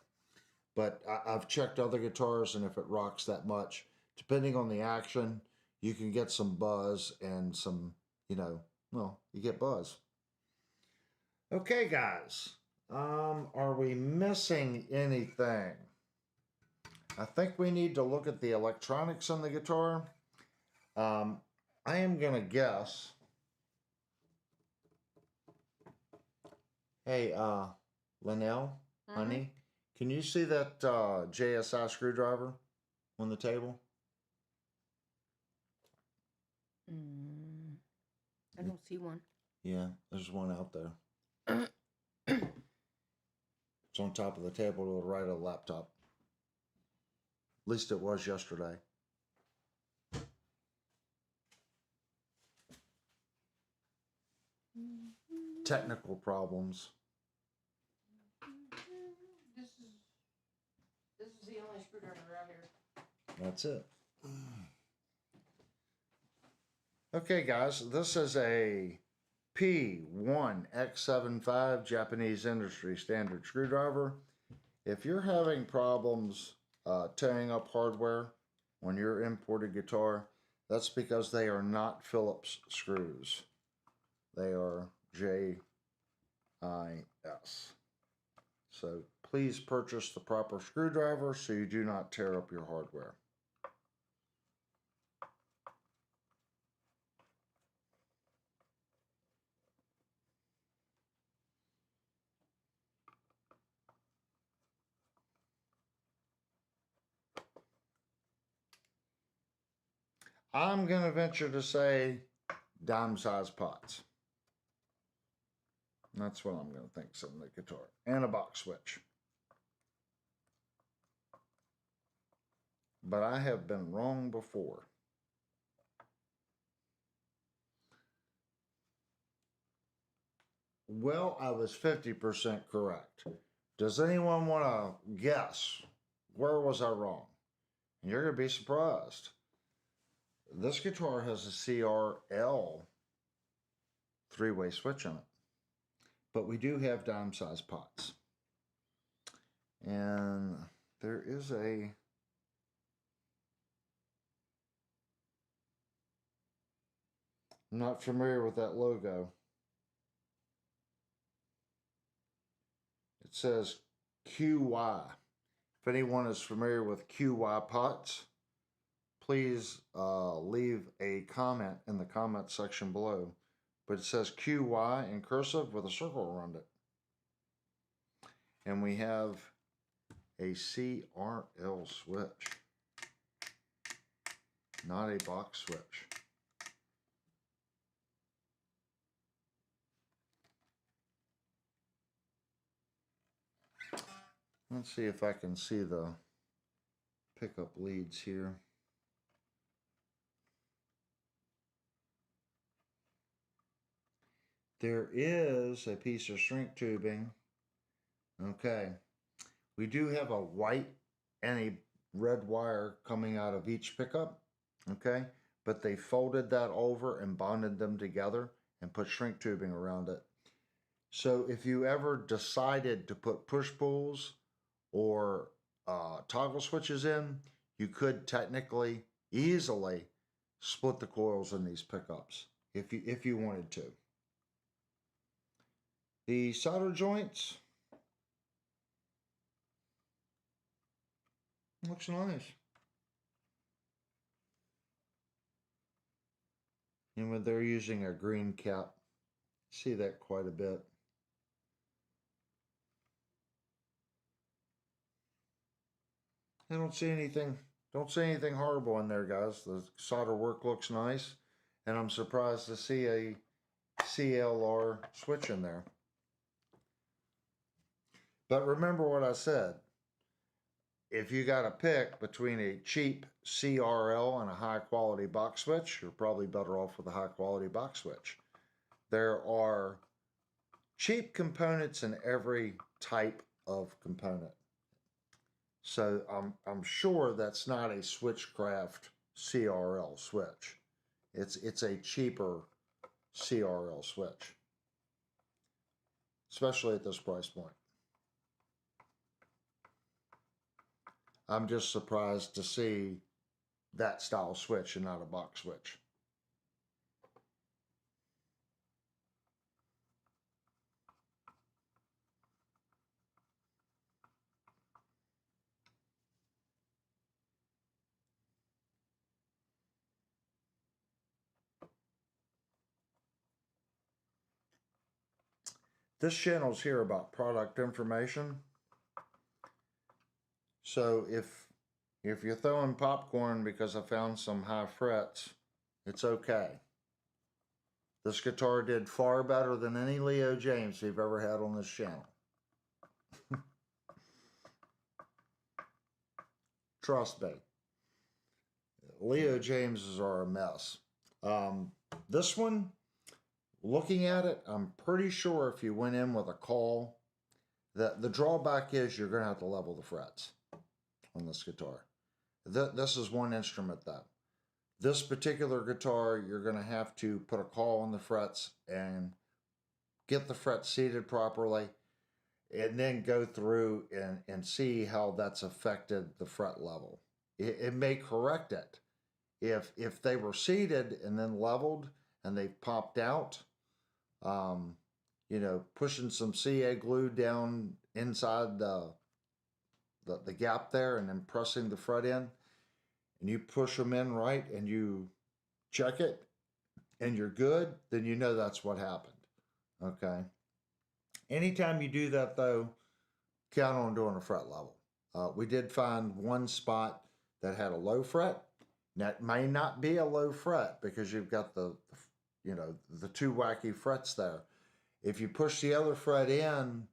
But I've checked other guitars, and if it rocks that much, depending on the action, you can get some buzz and some, you get buzz. Okay, guys. Are we missing anything? I think we need to look at the electronics on the guitar. I am going to guess. Hey, Linnell, honey, Can you see that JSI screwdriver on the table? I don't see one. Yeah, there's one out there. It's on top of the table to the right of the laptop. At least it was yesterday. Technical problems. This is the only screwdriver out here. That's it. Okay, guys, this is a P1X75 Japanese industry standard screwdriver. If you're having problems tearing up hardware on your imported guitar, that's because they are not Phillips screws. They are JIS. So please purchase the proper screwdriver so you do not tear up your hardware. I'm going to venture to say dime-sized pots. That's what I'm going to think on the guitar. And a box switch. But I have been wrong before. Well, I was 50% correct. Does anyone want to guess? Where was I wrong? And you're going to be surprised. This guitar has a CRL three-way switch on it. But we do have dime-sized pots. And there is a... I'm not familiar with that logo. It says QY. If anyone is familiar with QY pots, please leave a comment in the comment section below. But it says QY in cursive with a circle around it. And we have a CRL switch, not a box switch. Let's see if I can see the pickup leads here. There is a piece of shrink tubing. Okay. We do have a white and a red wire coming out of each pickup. Okay. But they folded that over and bonded them together and put shrink tubing around it. So if you ever decided to put push pulls or toggle switches in, you could technically easily split the coils in these pickups if you wanted to. The solder joints looks nice. And when they're using a green cap, see that quite a bit. I don't see anything horrible in there, guys. The solder work looks nice, and I'm surprised to see a CLR switch in there. But remember what I said. If you got to pick between a cheap CRL and a high quality box switch, you're probably better off with a high quality box switch. There are cheap components in every type of component. So I'm sure that's not a Switchcraft CRL switch. It's a cheaper CRL switch, especially at this price point. I'm just surprised to see that style switch and not a box switch. This channel's here about product information. So if you're throwing popcorn because I found some high frets, it's okay. This guitar did far better than any Leo James we've ever had on this channel. Trust me. Leo Jameses are a mess. This one, looking at it, I'm pretty sure if you went in with a call, the drawback is you're going to have to level the frets on this guitar. This is one instrument though. This particular guitar, you're going to have to put a call on the frets and get the frets seated properly, and then go through and see how that's affected the fret level. It may correct it. If they were seated and then leveled and they popped out, pushing some CA glue down inside the gap there and then pressing the fret in, and you push them in right and you check it and you're good, then you know that's what happened. Okay. Anytime you do that though, count on doing a fret level. We did find one spot that had a low fret. That may not be a low fret because you've got the two wacky frets there. If you push the other fret in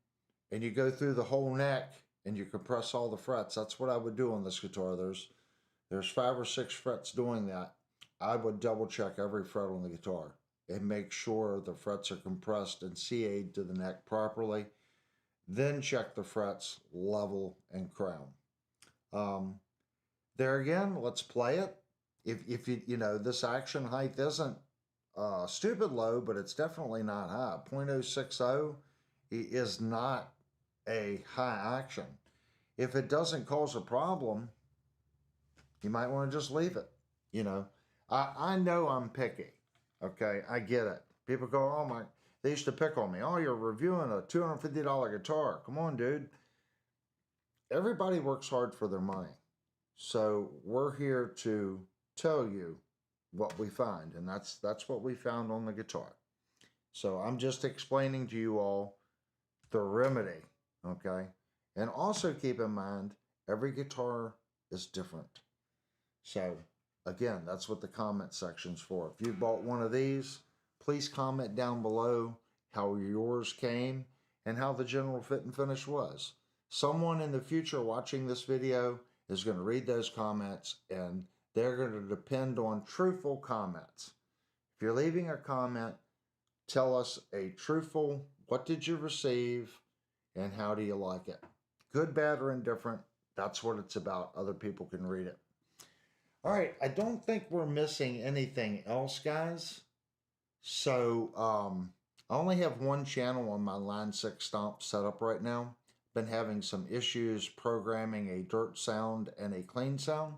and you go through the whole neck and you compress all the frets, that's what I would do on this guitar. There's 5 or 6 frets doing that. I would double check every fret on the guitar and make sure the frets are compressed and CA'd to the neck properly. Then check the frets, level, and crown. There again, let's play it. If this action height isn't stupid low, but it's definitely not high. 0.060 is not a high action. If it doesn't cause a problem, you might want to just leave it. I know I'm picky. Okay, I get it. People go, oh my, they used to pick on me. Oh, you're reviewing a $250 guitar. Come on, dude. Everybody works hard for their money. So we're here to tell you what we find, and that's what we found on the guitar. So I'm just explaining to you all the remedy, okay? And also keep in mind, every guitar is different. So again, that's what the comment section's for. If you bought one of these, please comment down below how yours came and how the general fit and finish was. Someone in the future watching this video is going to read those comments, and they're going to depend on truthful comments. If you're leaving a comment, tell us a truthful, what did you receive and how do you like it? Good, bad, or indifferent, that's what it's about. Other people can read it. All right, I don't think we're missing anything else, guys. So I only have one channel on my Line 6 Stomp set up right now. Been having some issues programming a dirt sound and a clean sound.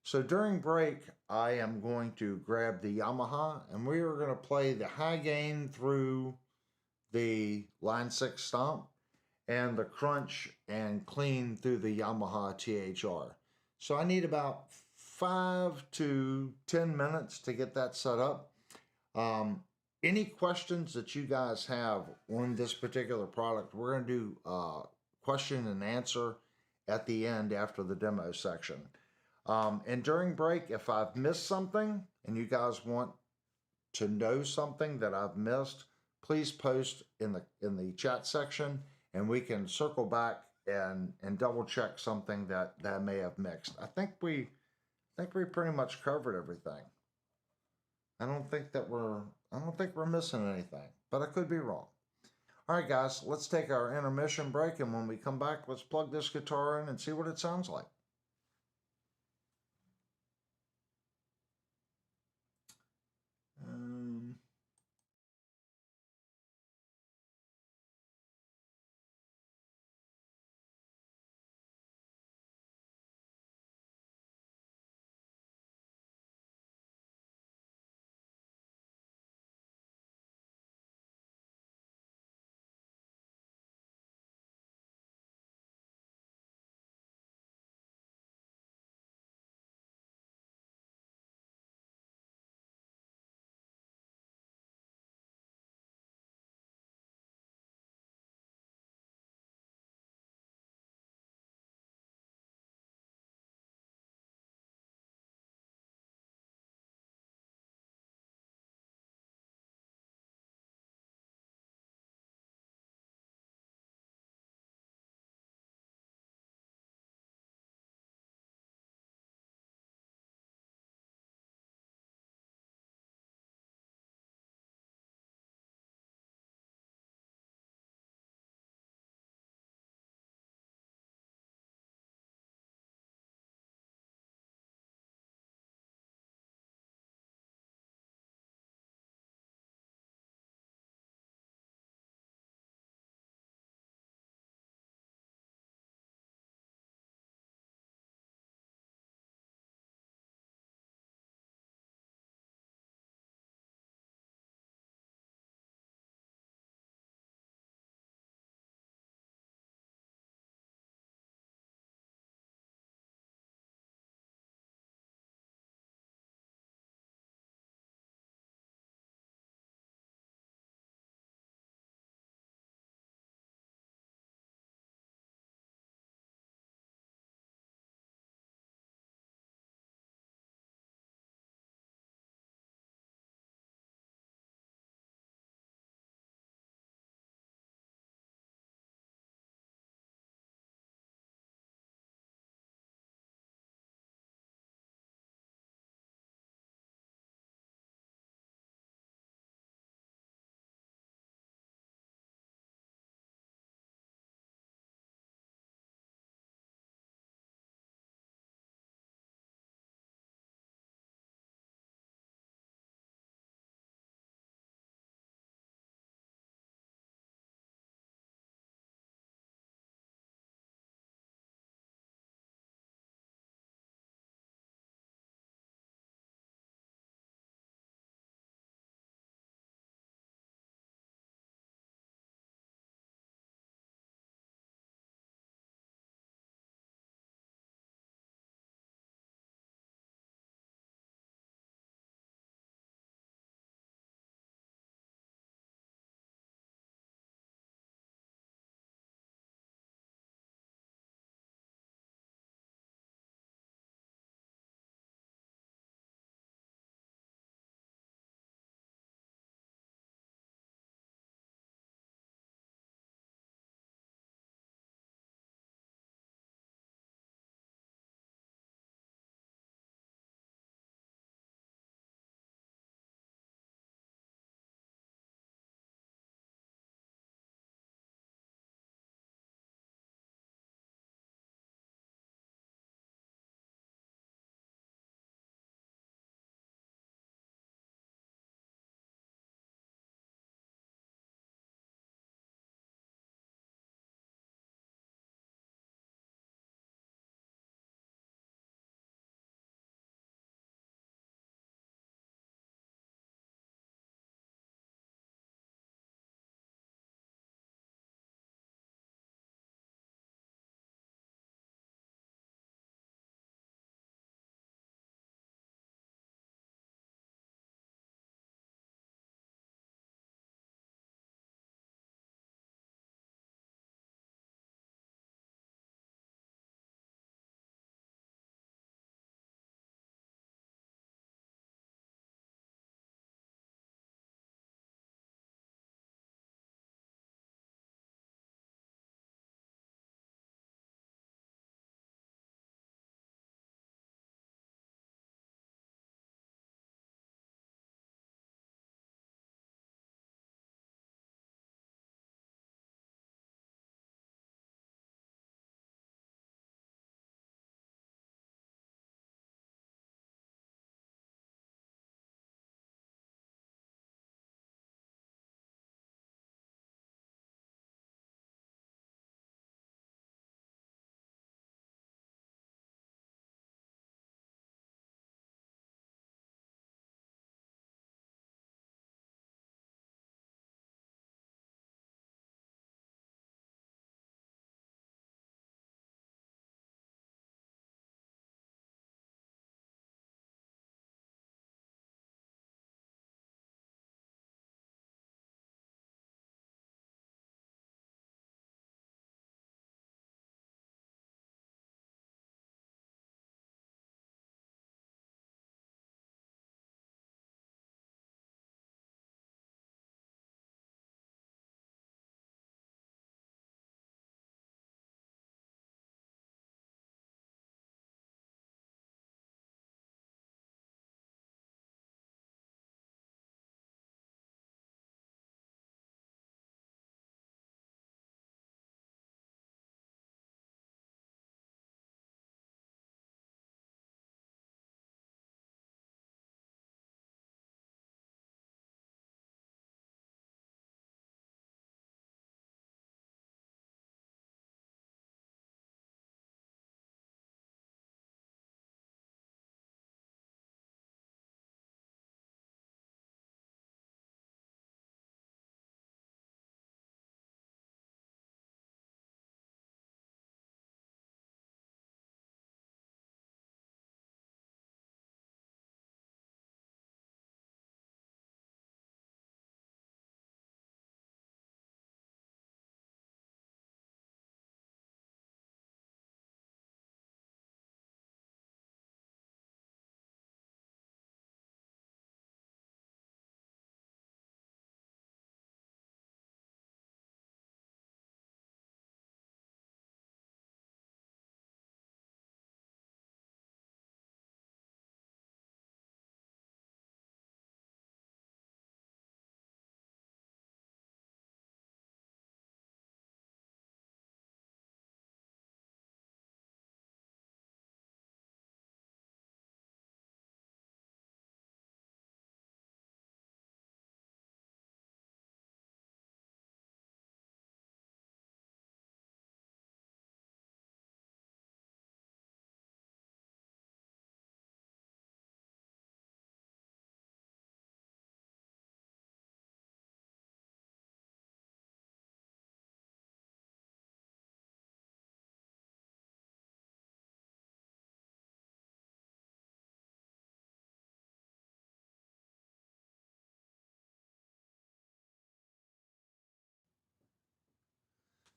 So during break, I am going to grab the Yamaha and we are going to play the high gain through the Line 6 Stomp and the crunch and clean through the Yamaha THR. So I need about 5 to 10 minutes to get that set up. Any questions that you guys have on this particular product, we're going to do question and answer at the end after the demo section. And during break, if I've missed something and you guys want to know something that I've missed, please post in the chat section and we can circle back and double check something that I may have mixed. I think we pretty much covered everything. I don't think we're missing anything, but I could be wrong. All right, guys, let's take our intermission break, and when we come back, let's plug this guitar in and see what it sounds like.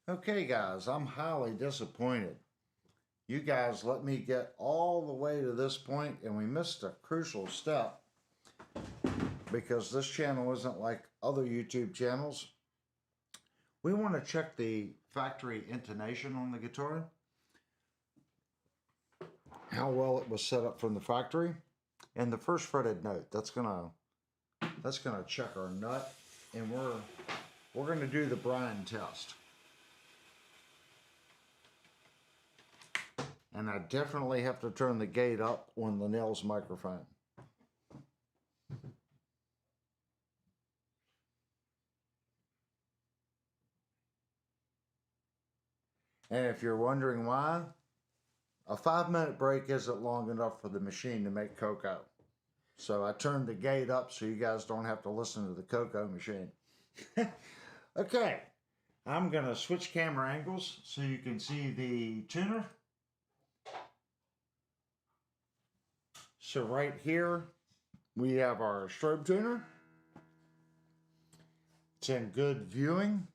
Okay, guys, I'm highly disappointed. You guys let me get all the way to this point and we missed a crucial step because this channel isn't like other YouTube channels. We want to check the factory intonation on the guitar, how well it was set up from the factory, and the first fretted note. That's gonna check our nut, and we're gonna do the Brian test. And I definitely have to turn the gate up on Linnell's microphone. And if you're wondering why, a 5-minute break isn't long enough for the machine to make cocoa. So I turned the gate up so you guys don't have to listen to the cocoa machine. Okay, I'm gonna switch camera angles so you can see the tuner. So right here, we have our strobe tuner. It's in good viewing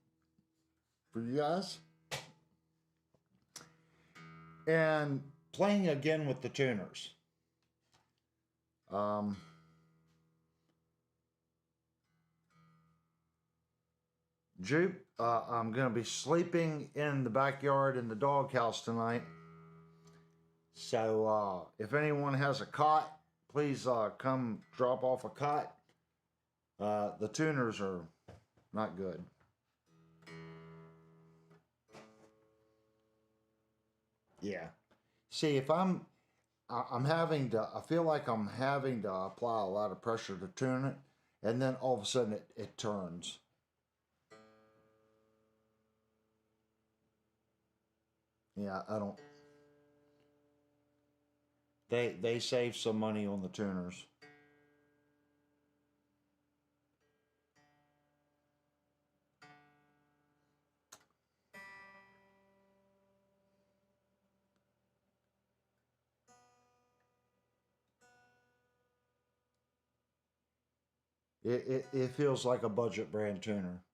for you guys. And playing again with the tuners. Jupe, I'm going to be sleeping in the backyard in the doghouse tonight. So if anyone has a cot, please come drop off a cot. The tuners are not good. Yeah. See, if I feel like I'm having to apply a lot of pressure to tune it, and then all of a sudden it turns. Yeah, I don't. They save some money on the tuners. It feels like a budget brand tuner.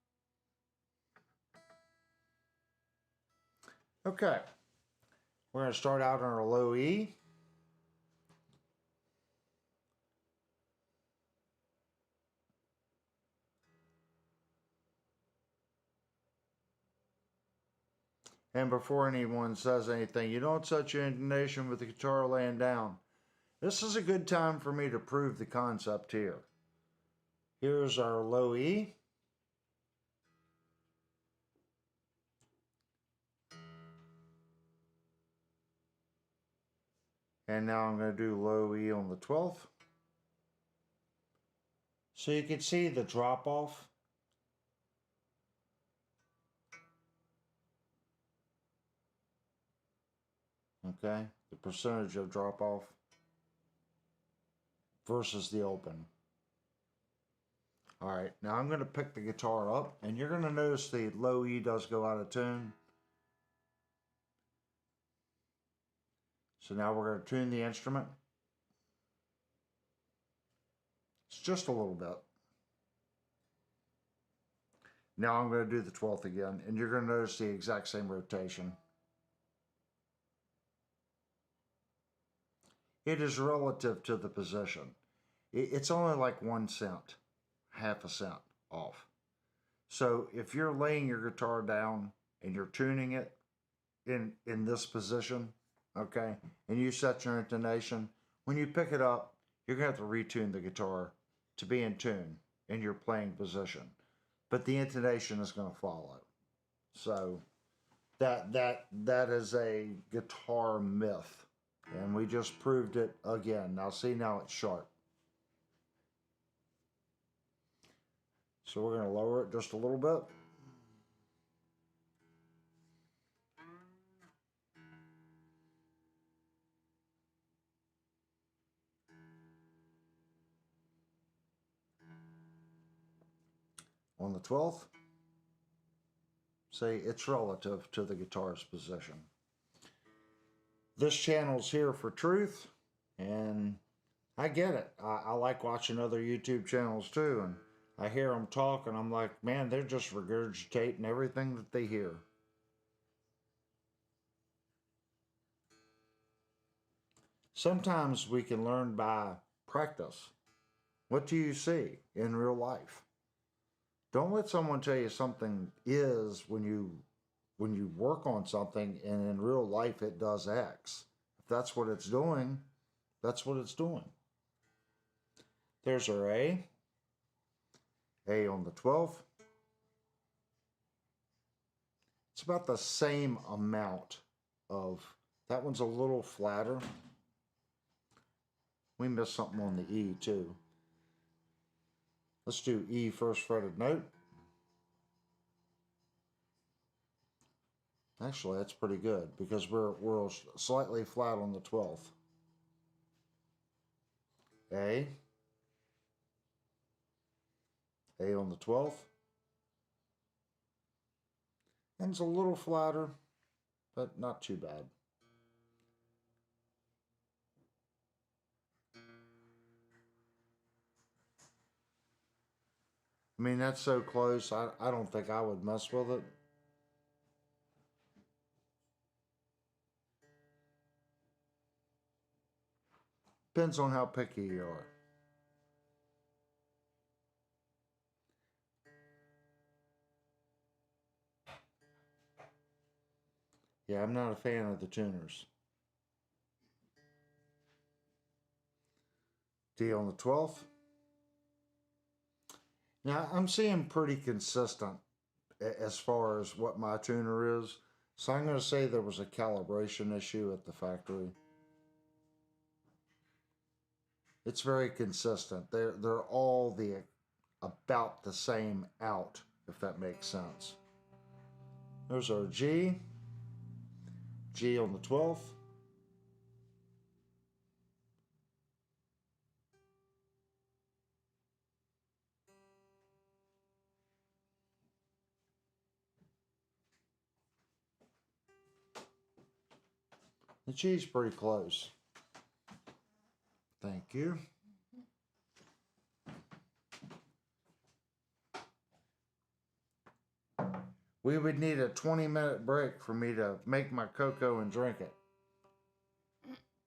Okay, we're going to start out on our low E. And before anyone says anything, you don't touch your intonation with the guitar laying down. This is a good time for me to prove the concept here. Here's our low E. And now I'm going to do low E on the 12th. So you can see the drop off. Okay, the percentage of drop off versus the open. All right, now I'm going to pick the guitar up, and you're going to notice the low E does go out of tune. So now we're going to tune the instrument. It's just a little bit. Now I'm going to do the 12th again, and you're going to notice the exact same rotation. It is relative to the position. It's only like 1 cent, half a cent off. So if you're laying your guitar down and you're tuning it in this position, okay, and you set your intonation, when you pick it up, you're going to have to retune the guitar to be in tune in your playing position. But the intonation is going to follow. So that is a guitar myth. And we just proved it again. Now see, now it's sharp. So we're going to lower it just a little bit. On the 12th, see, it's relative to the guitar's position. This channel's here for truth, and I get it. I like watching other YouTube channels too, and I hear them talk, and I'm like, man, they're just regurgitating everything that they hear. Sometimes we can learn by practice. What do you see in real life? Don't let someone tell you something is when you work on something and in real life it does X. If that's what it's doing, that's what it's doing. There's our A. A on the 12th. It's about the same amount of, that one's a little flatter. We missed something on the E too. Let's do E first fretted note. Actually, that's pretty good because we're slightly flat on the 12th. A. A on the 12th. And it's a little flatter, but not too bad. I mean, that's so close, I don't think I would mess with it. Depends on how picky you are. Yeah, I'm not a fan of the tuners. D on the 12th. Now, I'm seeing pretty consistent as far as what my tuner is. So I'm going to say there was a calibration issue at the factory. It's very consistent. They're all about the same out, if that makes sense. There's our G. G on the 12th. The G's pretty close. Thank you. We would need a 20-minute break for me to make my cocoa and drink it.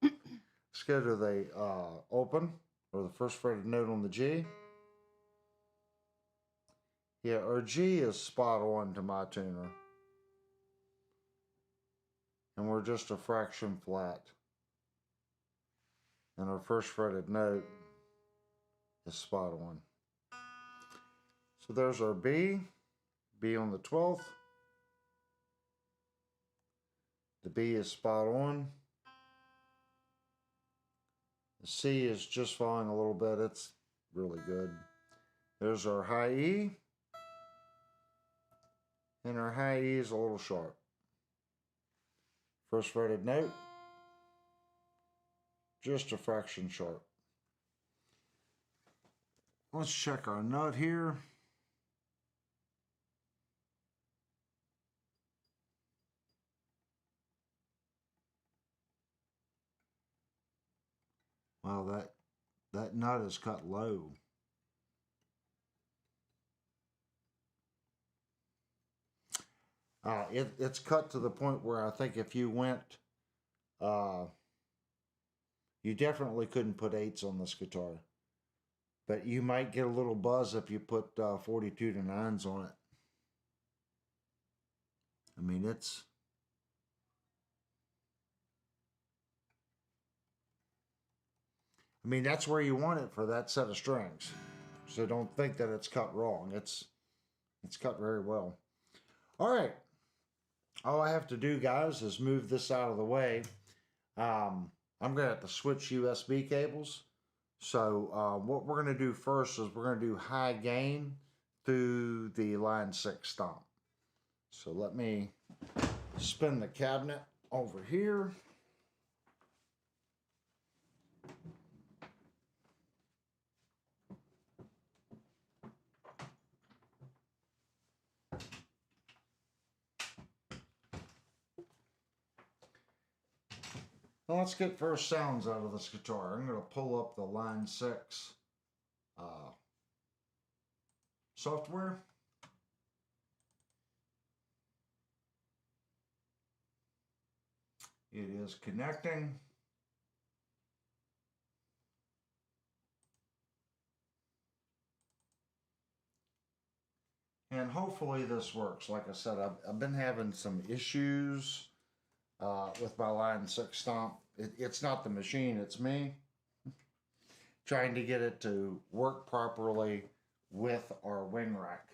Let's go to the open, or the first fretted note on the G. Yeah, our G is spot on to my tuner. And we're just a fraction flat. And our first fretted note is spot on. So there's our B. B on the 12th. The B is spot on. The C is just falling a little bit. It's really good. There's our high E. And our high E is a little sharp. First fretted note. Just a fraction sharp. Let's check our nut here. Wow, that nut is cut low. It's cut to the point where I think if you went, you definitely couldn't put 8s on this guitar. But you might get a little buzz if you put 42 to 9s on it. I mean, that's where you want it for that set of strings. So don't think that it's cut wrong. It's cut very well. All right. All I have to do, guys, is move this out of the way. I'm going to have to switch USB cables. So what we're going to do first is we're going to do high gain through the line 6 stomp. So let me spin the cabinet over here. Now let's get first sounds out of this guitar. I'm going to pull up the line 6 software. It is connecting. And hopefully this works. Like I said, I've been having some issues with my line 6 stomp. It's not the machine, it's me. Trying to get it to work properly with our wing rack.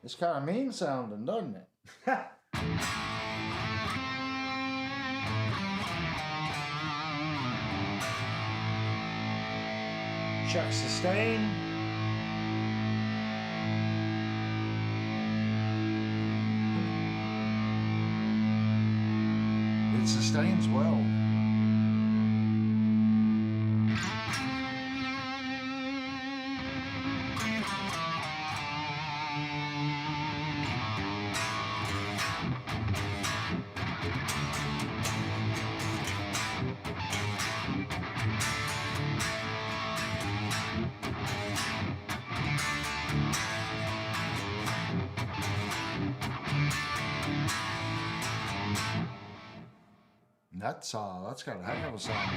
It's kind of mean sounding, doesn't it? Check sustain. It sustains well. That's got a heck of a sound.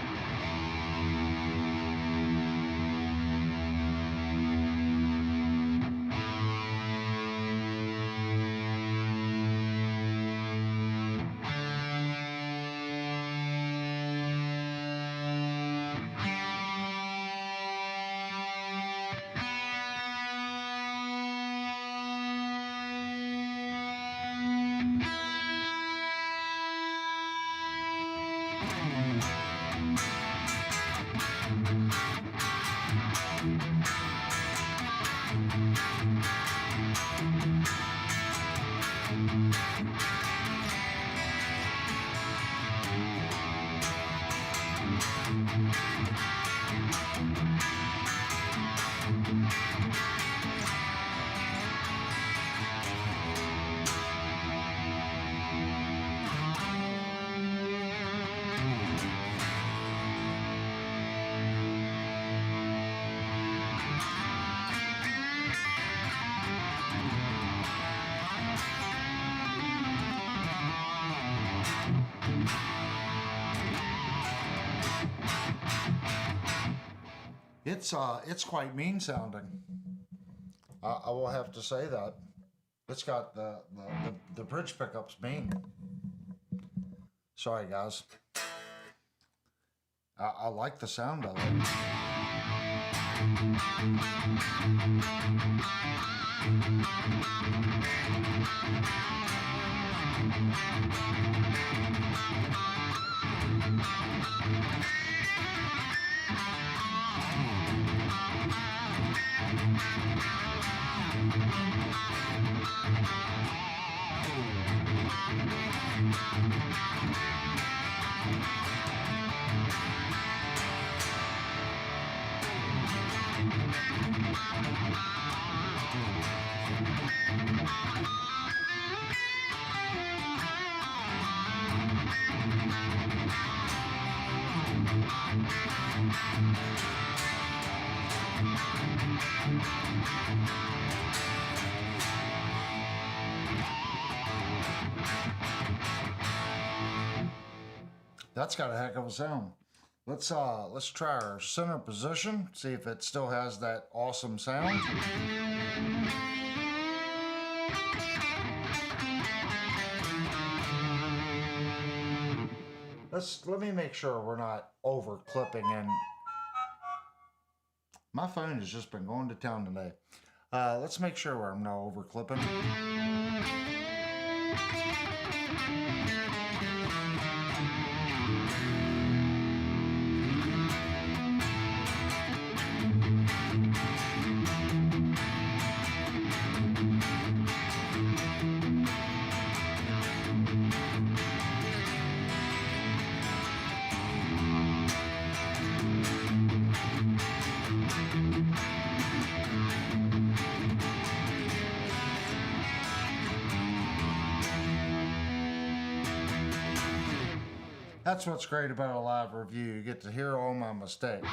It's quite mean sounding. I will have to say that. It's got the bridge pickups mean. Sorry guys. I like the sound of it. That's got a heck of a sound. Let's try our center position, see if it still has that awesome sound. Let me make sure we're not over clipping, and my phone has just been going to town today. Let's make sure I'm not over clipping. That's what's great about a live review. You get to hear all my mistakes.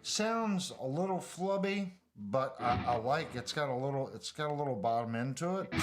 Sounds a little flubby, but I like it's got a little bottom end to it.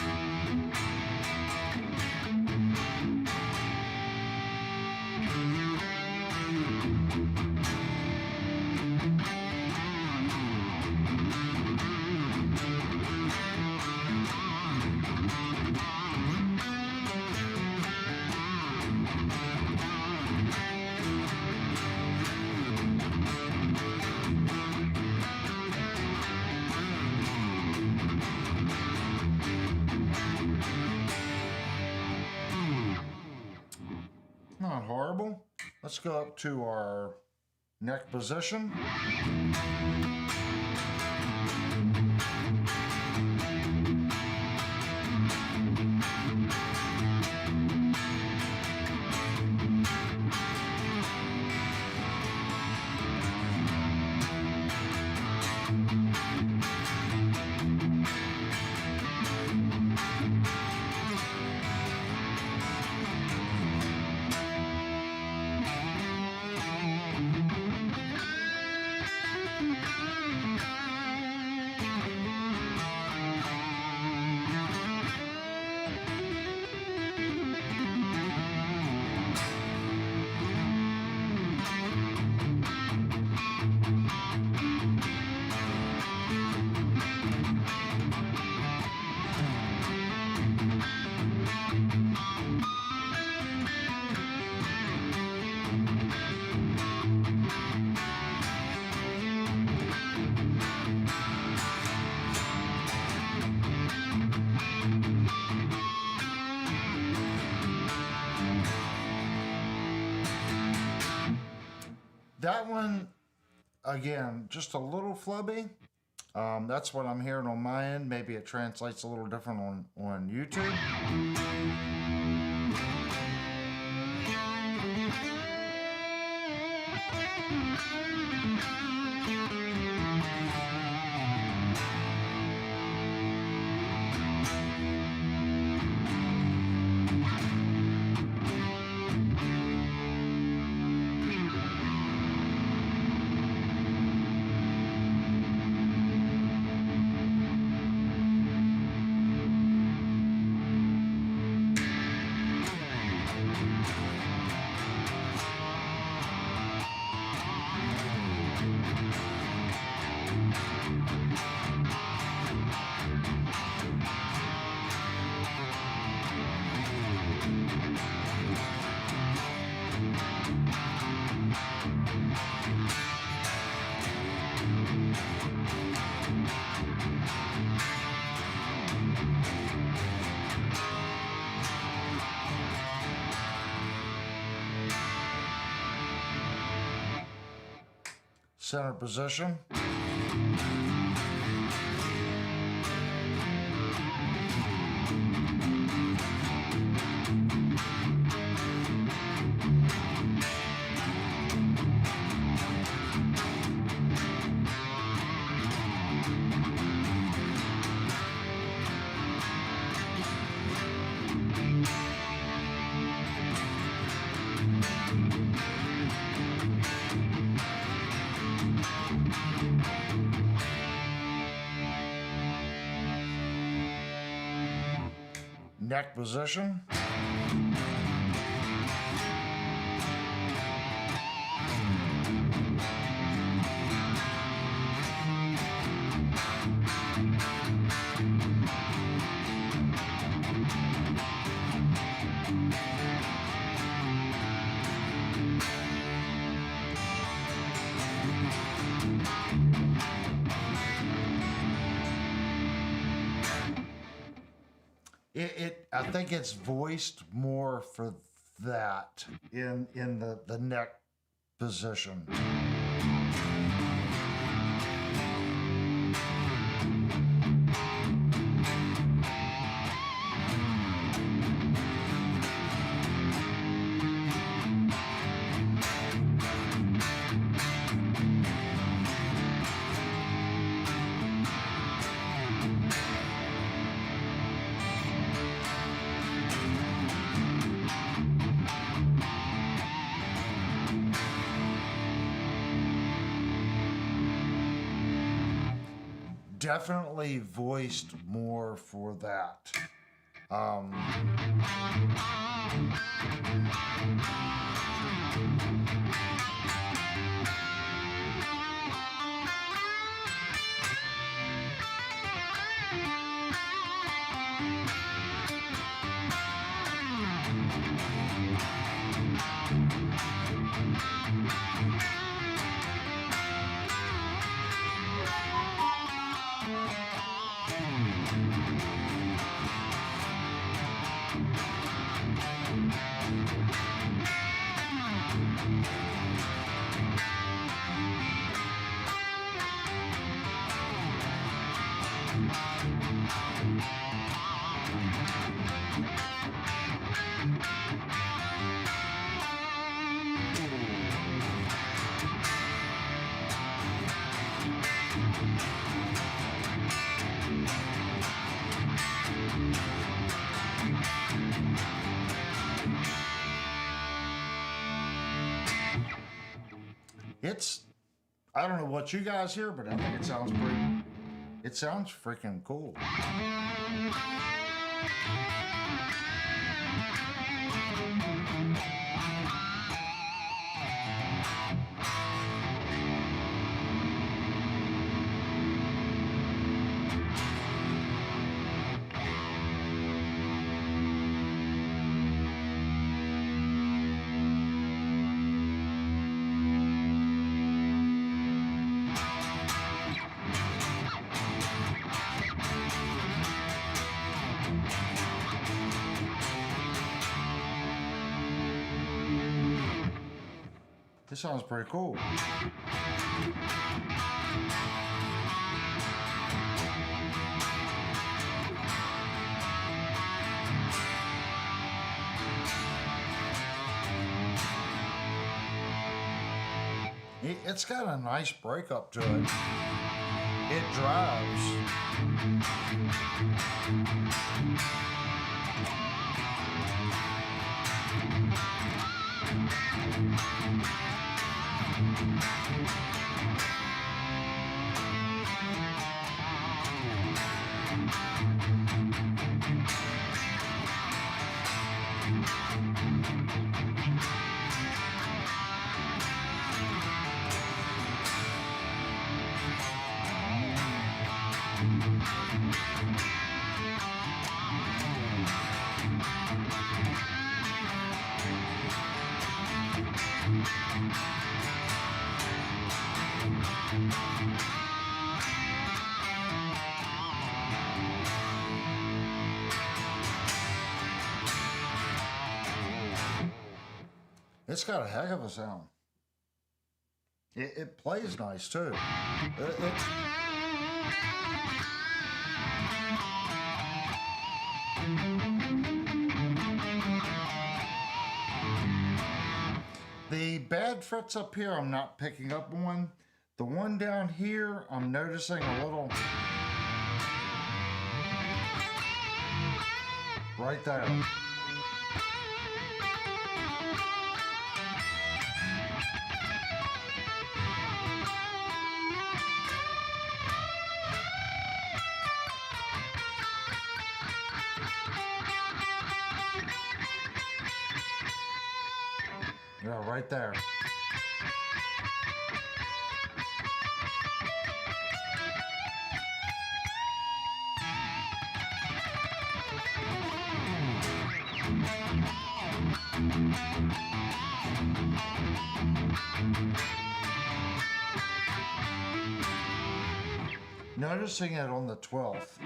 Not horrible. Let's go up to our neck position. That one, again, just a little flubby. That's what I'm hearing on my end. Maybe it translates a little different on YouTube. Center position. neck position. I think it's voiced more for that in the neck position. Definitely voiced more for that. I don't know what you guys hear, but I think it sounds freaking cool. This sounds pretty cool. It's got a nice breakup to it. It drives. It's got a heck of a sound. It plays nice too. The bad frets up here I'm not picking up on. The one down here I'm noticing a little right there. Yeah, right there. Noticing it on the 12th.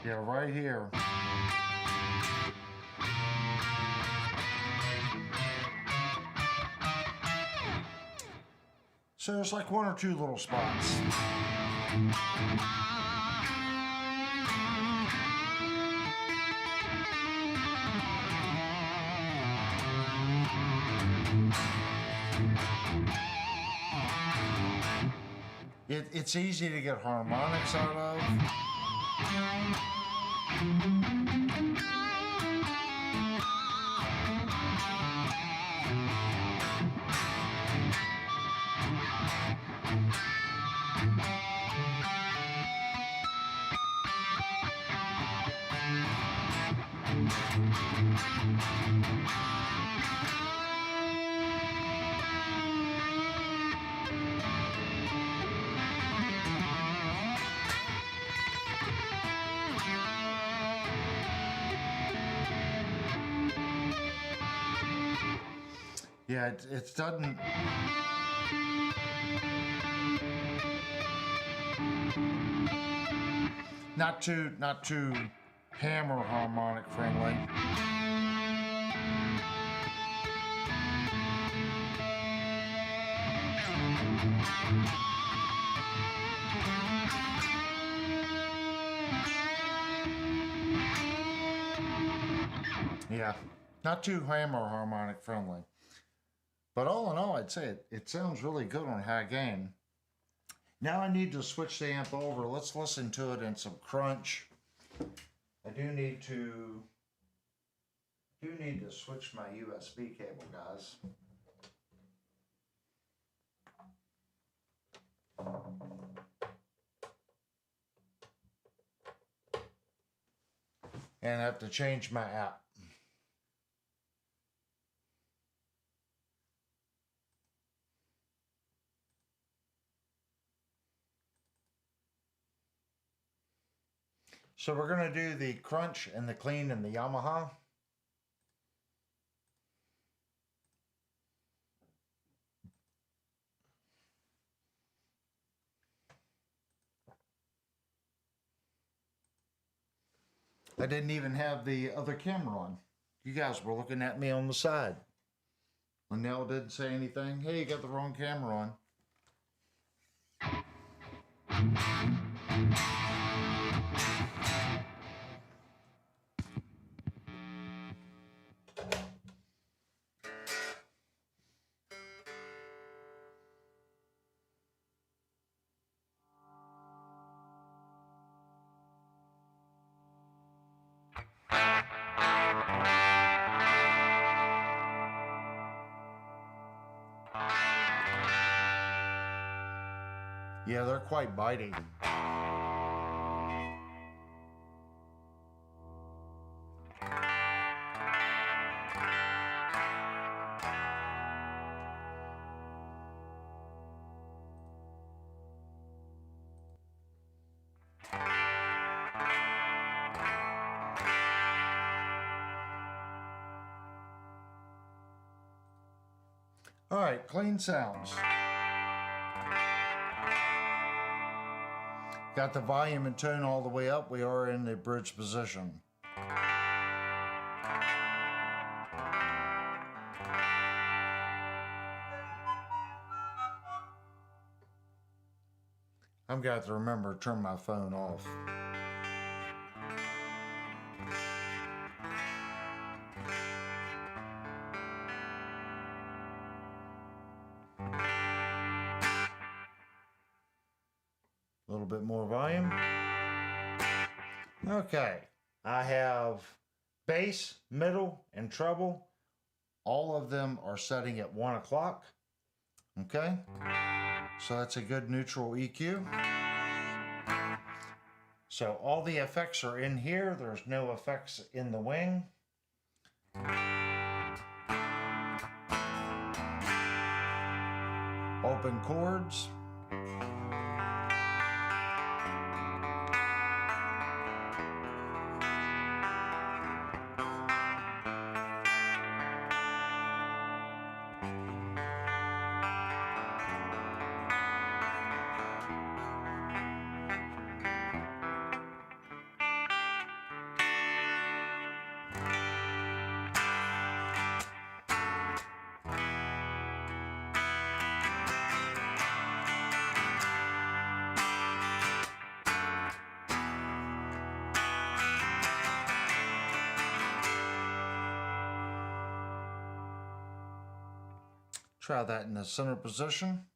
Yeah, right here. So there's like one or two little spots. It's easy to get harmonics out of. Yeah, it doesn't. Not too hammer harmonic friendly. Yeah, not too hammer harmonic friendly. But all in all, I'd say it sounds really good on high gain. Now I need to switch the amp over. Let's listen to it in some crunch. I do need to switch my USB cable, guys. And I have to change my app. So we're going to do the crunch and the clean and the Yamaha. I didn't even have the other camera on. You guys were looking at me on the side. Linnell didn't say anything. Hey, you got the wrong camera on. Yeah, they're quite bitey. All right, clean sounds. Got the volume and tone all the way up. We are in the bridge position. I'm going to have to remember to turn my phone off. A little bit more volume. Okay, I have bass, middle, and treble. All of them are setting at 1 o'clock. Okay, so that's a good neutral EQ. So all the effects are in here. There's no effects in the wing. Open chords. Try that in the center position.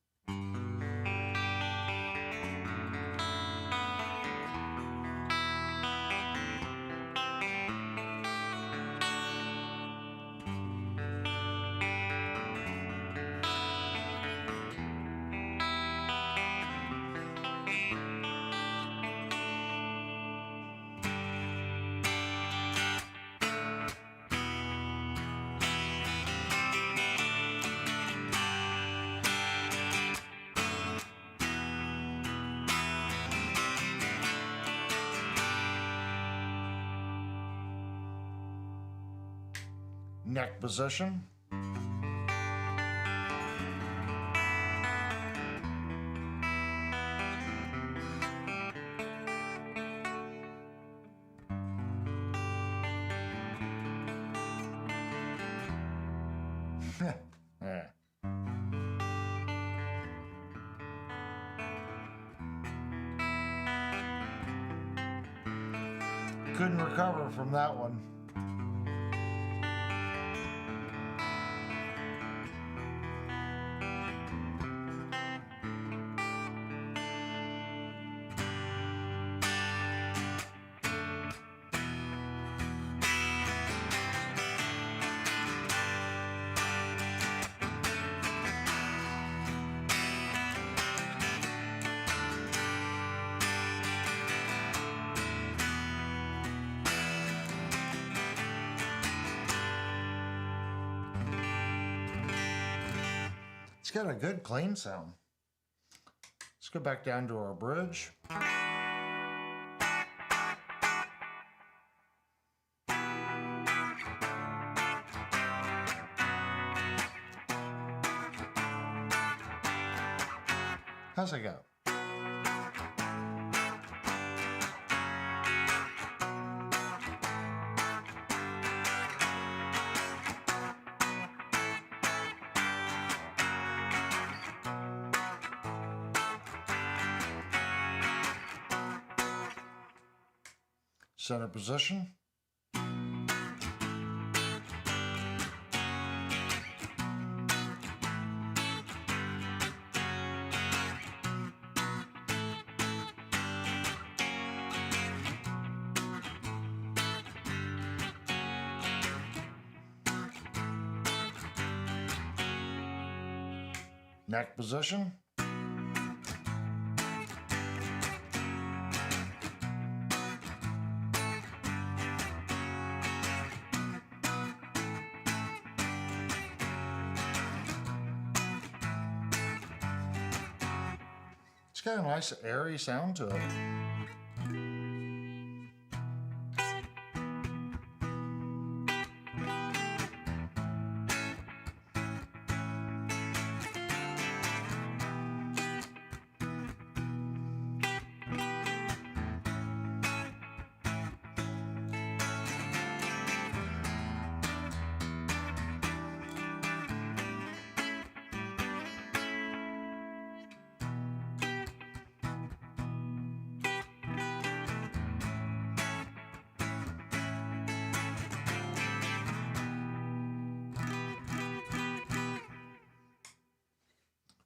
Neck position. Yeah. Couldn't recover from that one. It's got a good clean sound. Let's go back down to our bridge. How's it go? Center position. Neck position. It's got a nice airy sound to it.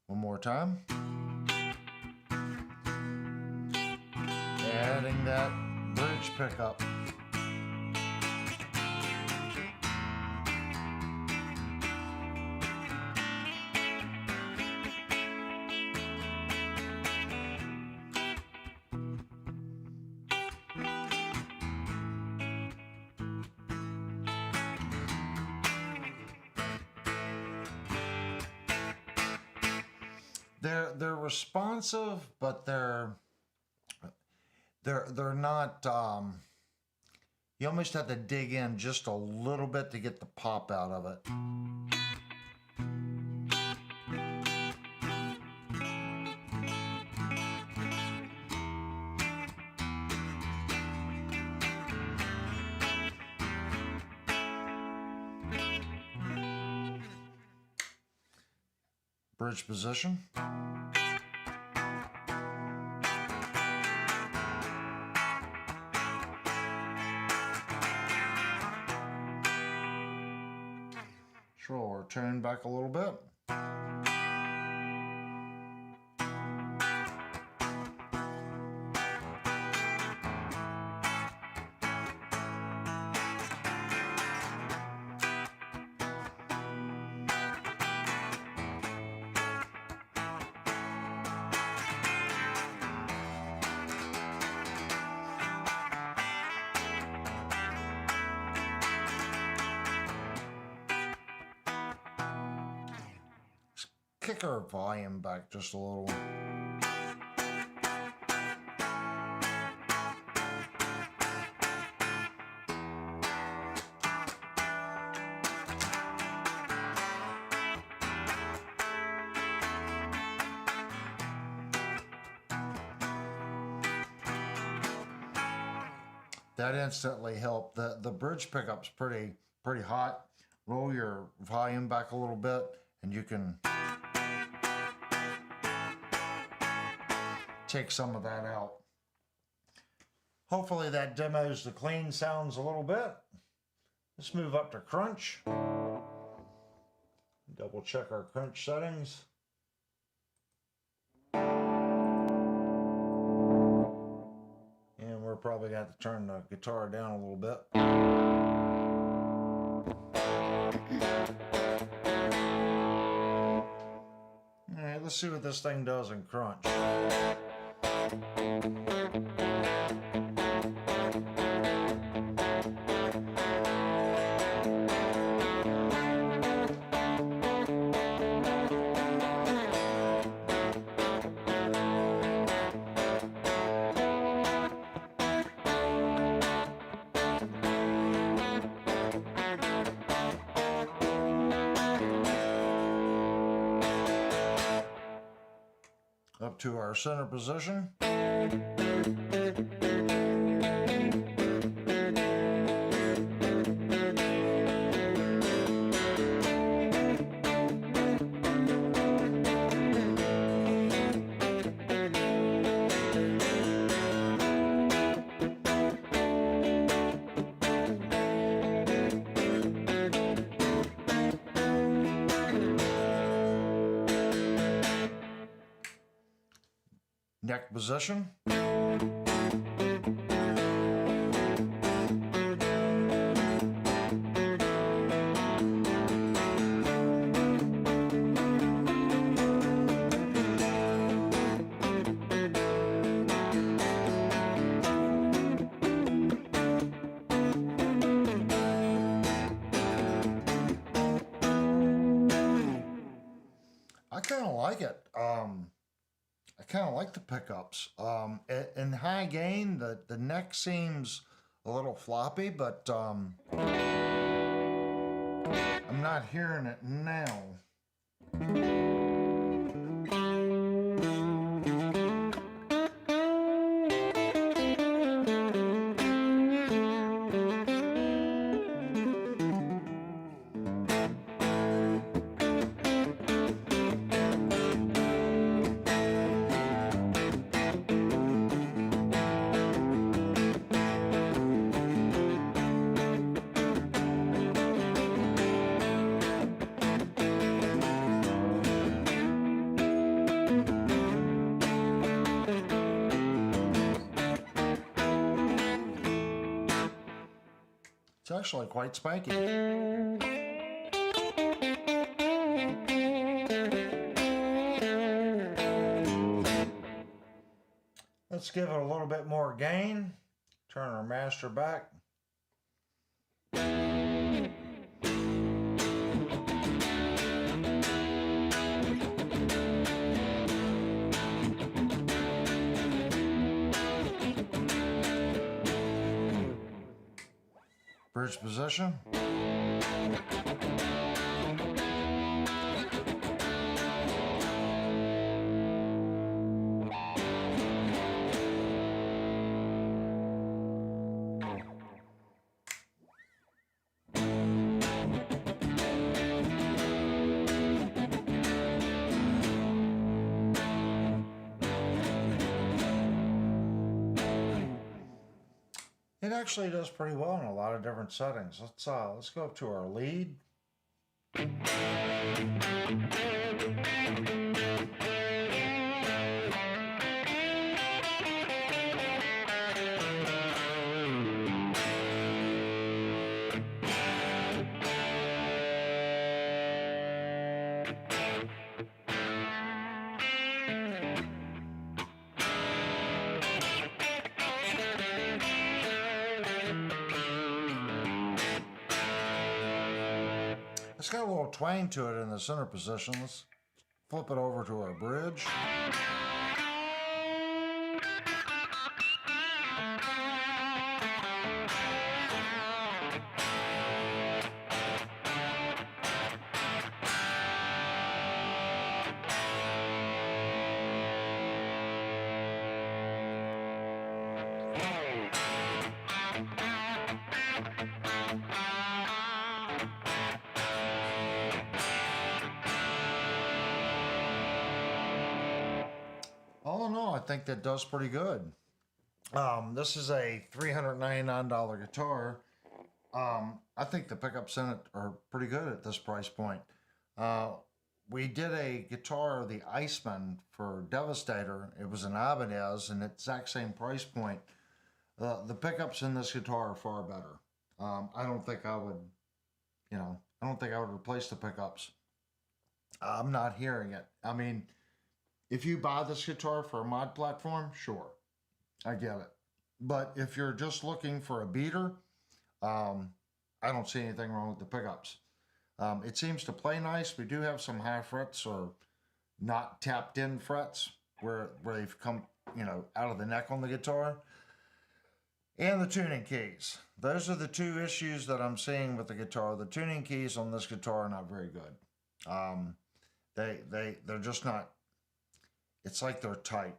One more time. Adding that bridge pickup. They're responsive, but they're not. You almost have to dig in just a little bit to get the pop out of it. Bridge position. Control our tone back a little bit. Kick our volume back just a little. That instantly helped. The bridge pickup's pretty hot. Roll your volume back a little bit and you can take some of that out. Hopefully that demos the clean sounds a little bit. Let's move up to crunch. Double check our crunch settings. And we're probably going to have to turn the guitar down a little bit. All right, let's see what this thing does in crunch. Up to our center position. Neck position. I kind of like it. I kind of like the pickups. In high gain, the neck seems a little floppy, but I'm not hearing it now. It's actually quite spanky. Let's give it a little bit more gain. Turn our master back. Bridge position. It actually does pretty well in a lot of different settings. Let's go up to our lead. It's got a little twang to it in the center position. Let's flip it over to our bridge. All in all, I think that does pretty good. This is a $399 guitar. I think the pickups in it are pretty good at this price point. We did a guitar, the Iceman, for Devastator. It was an Ibanez, and exact same price point. The pickups in this guitar are far better. I don't think I would, I don't think I would replace the pickups. I'm not hearing it. I mean, if you buy this guitar for a mod platform, sure, I get it. But if you're just looking for a beater, I don't see anything wrong with the pickups. It seems to play nice. We do have some high frets or not tapped in frets where they've come, out of the neck on the guitar. And the tuning keys. Those are the two issues that I'm seeing with the guitar. The tuning keys on this guitar are not very good. They're just not. It's like they're tight,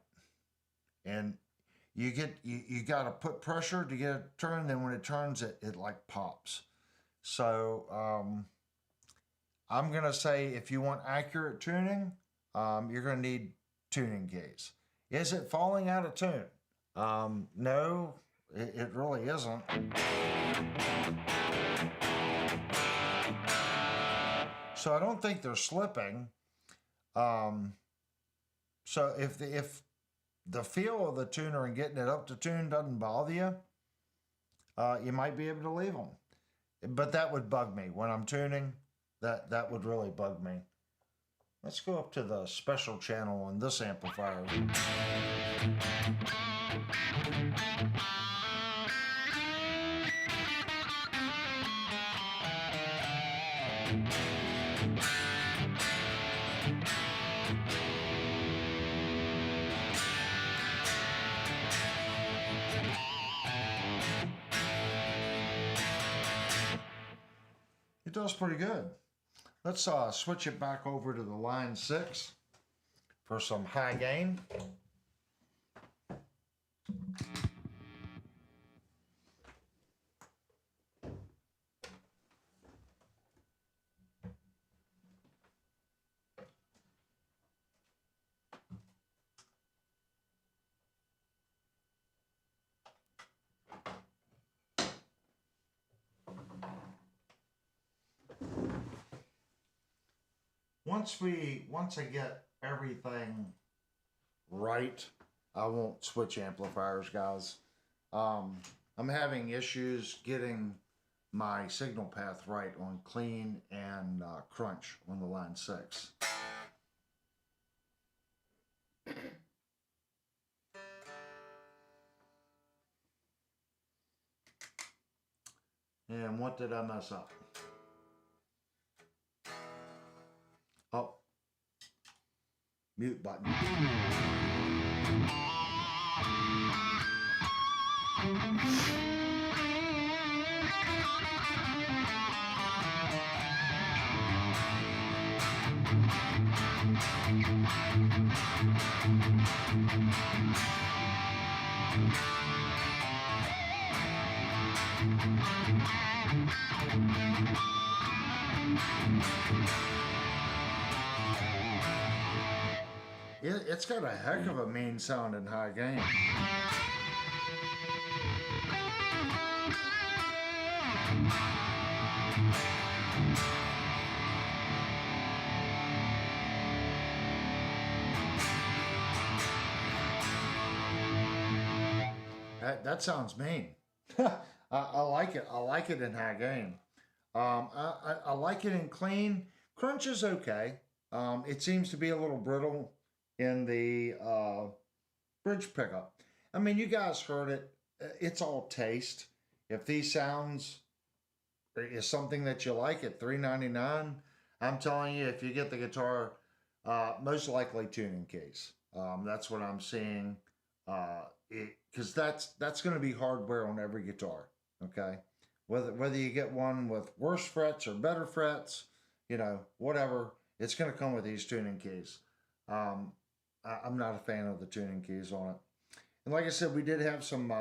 and you got to put pressure to get it turned. Then when it turns, it like pops. So I'm gonna say if you want accurate tuning, you're gonna need tuning keys. Is it falling out of tune? No, it really isn't. So I don't think they're slipping. So if the feel of the tuner and getting it up to tune doesn't bother you, you might be able to leave them. But that would bug me when I'm tuning. That would really bug me. Let's go up to the special channel on this amplifier. It does pretty good. Let's switch it back over to the line 6 for some high gain. Once I get everything right, I won't switch amplifiers, guys. I'm having issues getting my signal path right on clean and crunch on the line 6. And what did I mess up? Oh, mute button. It's got a heck of a mean sounding high gain. That sounds mean. I like it. I like it in high gain. I like it in clean. Crunch is okay. It seems to be a little brittle in the bridge pickup. I mean, you guys heard it. It's all taste. If these sounds is something that you like at $3.99, I'm telling you, if you get the guitar, most likely tuning keys. That's what I'm seeing. Because that's going to be hardware on every guitar. Okay, whether you get one with worse frets or better frets, whatever, it's going to come with these tuning keys. I'm not a fan of the tuning keys on it. And like I said, we did have some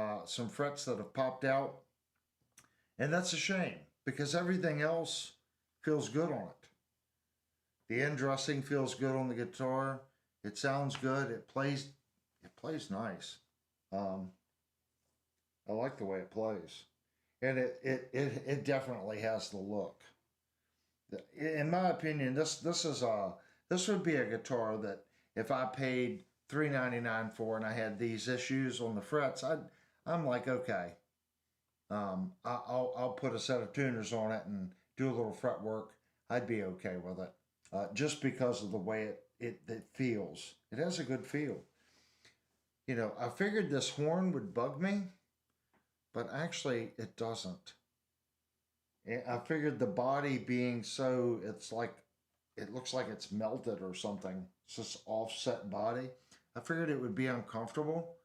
frets that have popped out, and that's a shame because everything else feels good on it. The end dressing feels good on the guitar. It sounds good. It plays nice. I like the way it plays, and it definitely has the look. In my opinion, this would be a guitar that if I paid $3.99 for and I had these issues on the frets, I'm like, okay, I'll put a set of tuners on it and do a little fret work. I'd be okay with it, just because of the way it feels. It has a good feel. I figured this horn would bug me, but actually it doesn't. I figured the body being so, it looks like it's melted or something. It's this offset body. I figured it would be uncomfortable,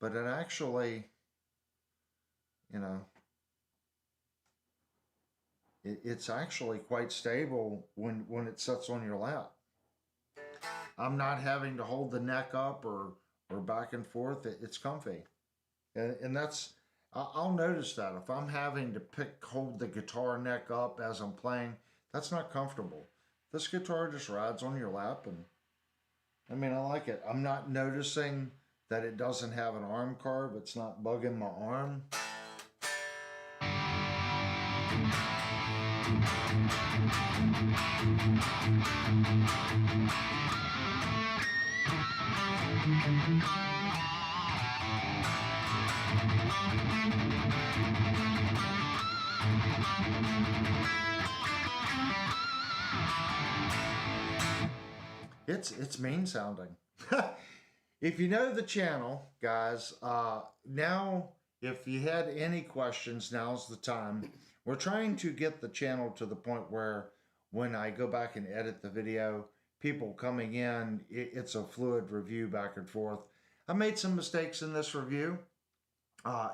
but it actually, it's actually quite stable when it sits on your lap. I'm not having to hold the neck up or back and forth. It's comfy, and that's, I'll notice that if I'm having to hold the guitar neck up as I'm playing, that's not comfortable. This guitar just rides on your lap, and I mean, I like it. I'm not noticing that it doesn't have an arm carve. It's not bugging my arm. It's mean sounding. If you know the channel, guys, now if you had any questions, now's the time. We're trying to get the channel to the point where when I go back and edit the video, people coming in, it's a fluid review back and forth. I made some mistakes in this review.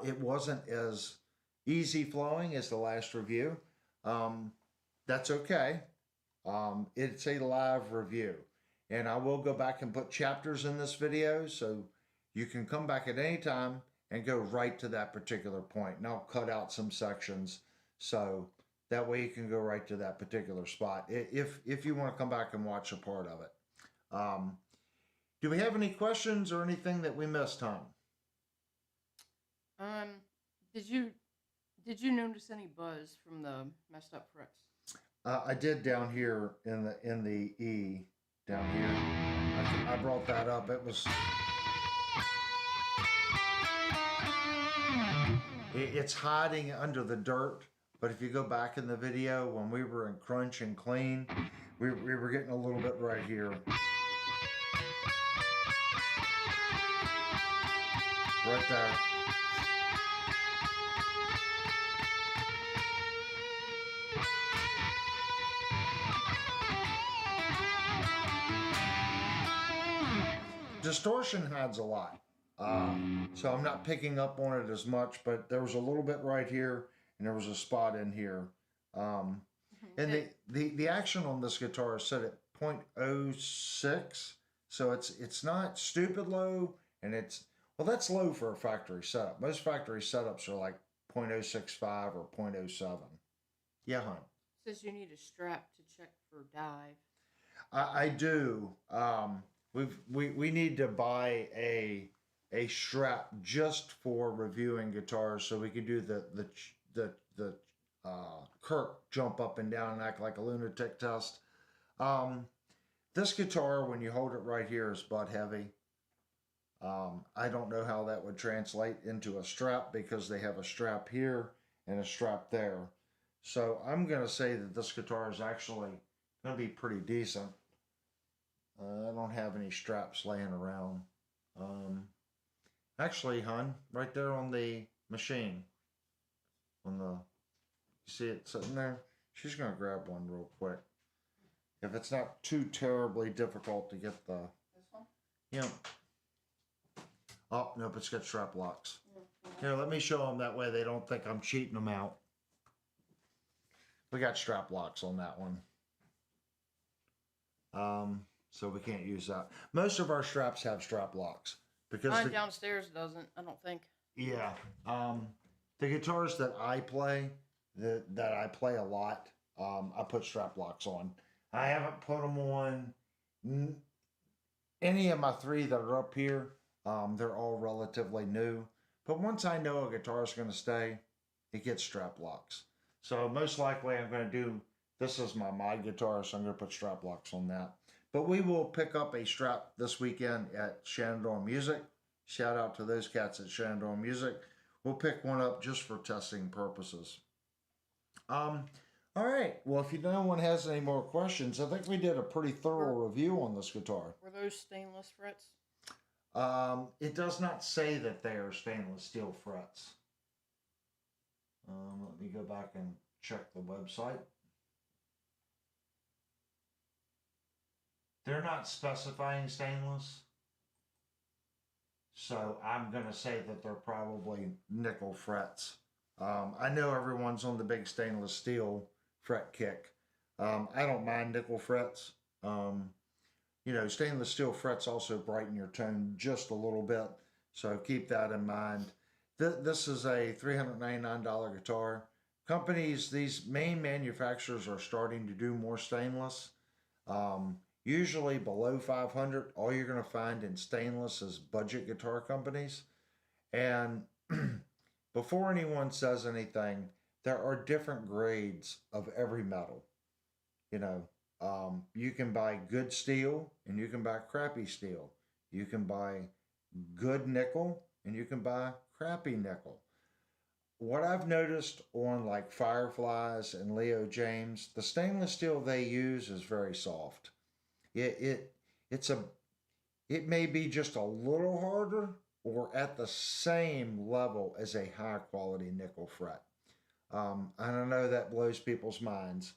It wasn't as easy flowing as the last review. That's okay. It's a live review. And I will go back and put chapters in this video so you can come back at any time and go right to that particular point. And I'll cut out some sections so that way you can go right to that particular spot if you want to come back and watch a part of it. Do we have any questions or anything that we missed, Tom? Did you notice any buzz from the messed up frets? I did down here in the E. Down here, I brought that up. It's hiding under the dirt But if you go back in the video when we were in crunch and clean, we were getting a little bit right here. Right there. Distortion adds a lot. So I'm not picking up on it as much, but there was a little bit right here, and there was a spot in here. And the action on this guitar is set at 0.06, so it's not stupid low, and that's low for a factory setup. Most factory setups are like 0.065 or 0.07. Yeah, hon. Says you need a strap to check for dive. I do. We need to buy a strap just for reviewing guitars, so we can do the Kirk jump up and down and act like a lunatic test. This guitar, when you hold it right here, is butt heavy. I don't know how that would translate into a strap because they have a strap here and a strap there. So I'm going to say that this guitar is actually going to be pretty decent. I don't have any straps laying around. Actually, hon, right there on the machine, you see it sitting there? She's going to grab one real quick. If it's not too terribly difficult to get the... This one? Yeah. Oh, nope, it's got strap locks. Here, let me show them, that way they don't think I'm cheating them out. We got strap locks on that one. So we can't use that. Most of our straps have strap locks. Because mine downstairs doesn't, I don't think. Yeah. The guitars that I play, that I play a lot, I put strap locks on. I haven't put them on any of my three that are up here. They're all relatively new. But once I know a guitar is going to stay, it gets strap locks. So most likely I'm going to do, this is my mod guitar, so I'm going to put strap locks on that. But we will pick up a strap this weekend at Shenandoah Music. Shout out to those cats at Shenandoah Music. We'll pick one up just for testing purposes. All right. Well, if no one has any more questions, I think we did a pretty thorough review on this guitar. Were those stainless frets? It does not say that they are stainless steel frets. Let me go back and check the website. They're not specifying stainless. So I'm going to say that they're probably nickel frets. I know everyone's on the big stainless steel fret kick. I don't mind nickel frets. Stainless steel frets also brighten your tone just a little bit. So keep that in mind. This is a $399 guitar. These main manufacturers are starting to do more stainless. Usually below 500, all you're going to find in stainless is budget guitar companies. And before anyone says anything, there are different grades of every metal. You can buy good steel and you can buy crappy steel. You can buy good nickel and you can buy crappy nickel. What I've noticed on like Fireflies and Leo James, the stainless steel they use is very soft. It may be just a little harder or at the same level as a high quality nickel fret. And I know that blows people's minds,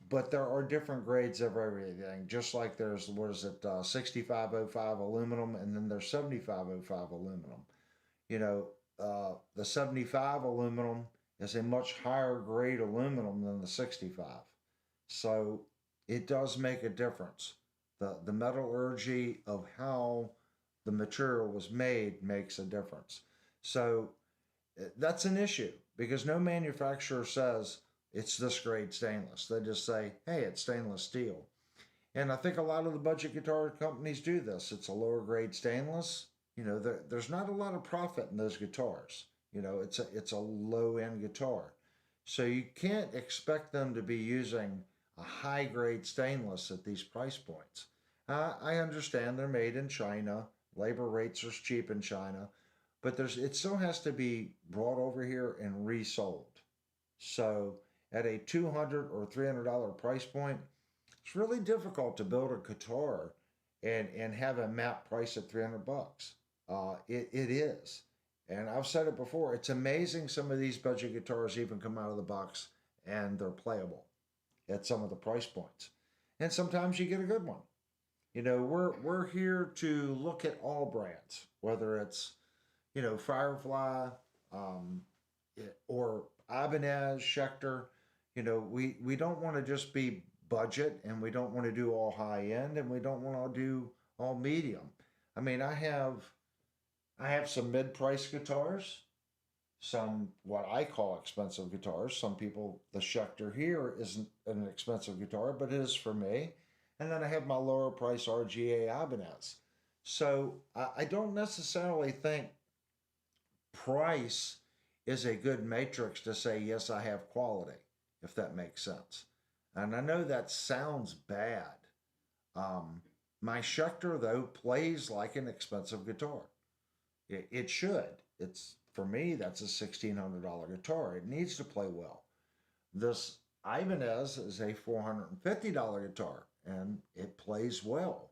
but there are different grades of everything. Just like there's 6505 aluminum, and then there's 7505 aluminum. The 75 aluminum is a much higher grade aluminum than the 65. So it does make a difference. The metallurgy of how the material was made makes a difference. So that's an issue because no manufacturer says it's this grade stainless. They just say, hey, it's stainless steel. And I think a lot of the budget guitar companies do this. It's a lower grade stainless. There's not a lot of profit in those guitars. It's a low end guitar. So you can't expect them to be using a high grade stainless at these price points. I understand they're made in China. Labor rates are cheap in China, but it still has to be brought over here and resold. So at a $200 or $300 price point, it's really difficult to build a guitar and have a map price at 300 bucks. It is. And I've said it before, it's amazing some of these budget guitars even come out of the box and they're playable at some of the price points. And sometimes you get a good one. You know, we're here to look at all brands, whether it's, you know, Firefly, um, or Ibanez, Schecter. You know, we don't want to just be budget, and we don't want to do all high end, and we don't want to do all medium. I mean, I have some mid price guitars, some what I call expensive guitars. Some people, the Schecter here isn't an expensive guitar, but it is for me. And then I have my lower price RGA Ibanez. So I don't necessarily think price is a good matrix to say, yes, I have quality, if that makes sense. And I know that sounds bad. Um, my Schecter, though, plays like an expensive guitar. It should. It's for me, that's a $1,600 guitar. It needs to play well. This Ibanez is a $450 guitar, and it plays well.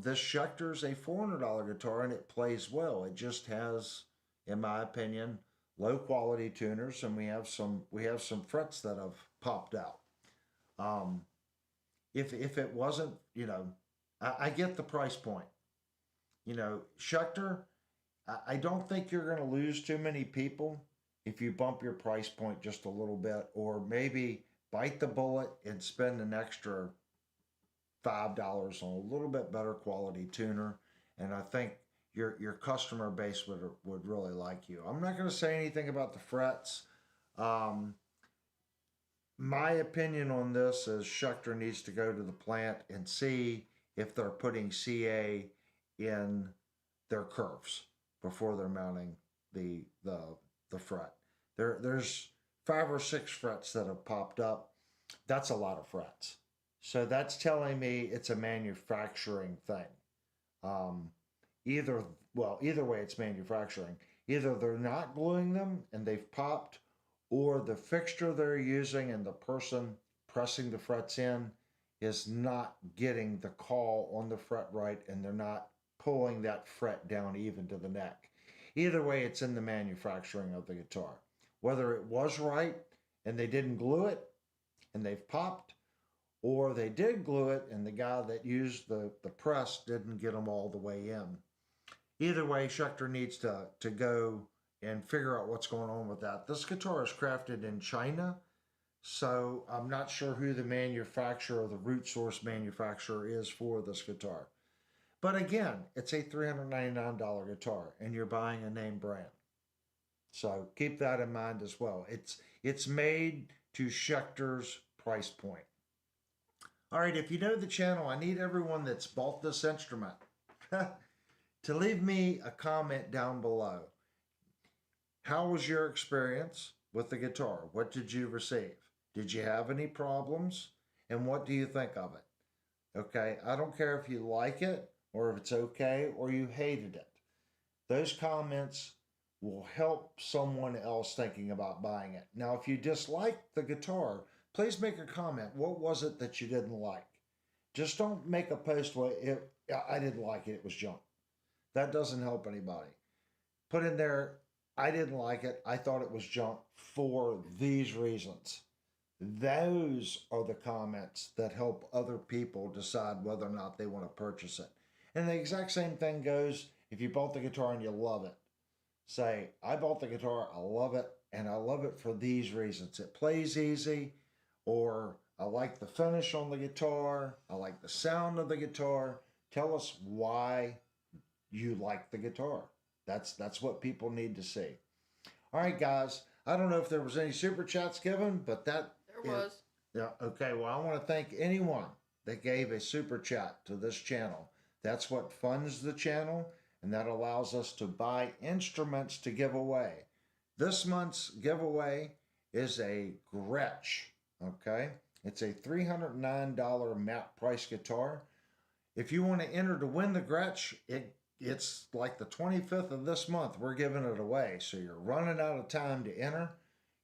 This Schecter's a $400 guitar, and it plays well. It just has, in my opinion, low quality tuners, and we have some frets that have popped out. Um, if it wasn't, you know, I get the price point. You know, Schecter, I don't think you're going to lose too many people if you bump your price point just a little bit, or maybe bite the bullet and spend an extra $5 on a little bit better quality tuner. And I think your customer base would really like you. I'm not going to say anything about the frets. Um, my opinion on this is Schecter needs to go to the plant and see if they're putting CA in their curves before they're mounting the fret. There's 5 or 6 frets that have popped up. That's a lot of frets. So that's telling me it's a manufacturing thing. Um, either way, it's manufacturing. Either they're not gluing them and they've popped, or the fixture they're using and the person pressing the frets in is not getting the call on the fret right, and they're not pulling that fret down even to the neck. Either way, it's in the manufacturing of the guitar. Whether it was right and they didn't glue it and they've popped, or they did glue it and the guy that used the press didn't get them all the way in. Either way, Schecter needs to go and figure out what's going on with that. This guitar is crafted in China, so I'm not sure who the manufacturer, the root source manufacturer is for this guitar. But again, it's a $399 guitar, and you're buying a name brand. So keep that in mind as well. It's made to Schecter's price point. All right, if you know the channel, I need everyone that's bought this instrument to leave me a comment down below. How was your experience with the guitar? What did you receive? Did you have any problems? And what do you think of it? Okay, I don't care if you like it or if it's okay or you hated it. Those comments will help someone else thinking about buying it. Now, if you dislike the guitar, please make a comment. What was it that you didn't like? Just don't make a post where I didn't like it, it was junk. That doesn't help anybody. Put in there, I didn't like it, I thought it was junk for these reasons. Those are the comments that help other people decide whether or not they want to purchase it. And the exact same thing goes if you bought the guitar and you love it. Say, I bought the guitar, I love it, and I love it for these reasons. It plays easy, or I like the finish on the guitar, I like the sound of the guitar. Tell us why you like the guitar. That's what people need to see. All right, guys. I don't know if there was any super chats given, but there was. Yeah. Okay. Well, I want to thank anyone that gave a super chat to this channel. That's what funds the channel, and that allows us to buy instruments to give away. This month's giveaway is a Gretsch. Okay. It's a $309 map price guitar. If you want to enter to win the Gretsch, it's like the 25th of this month. We're giving it away. So you're running out of time to enter.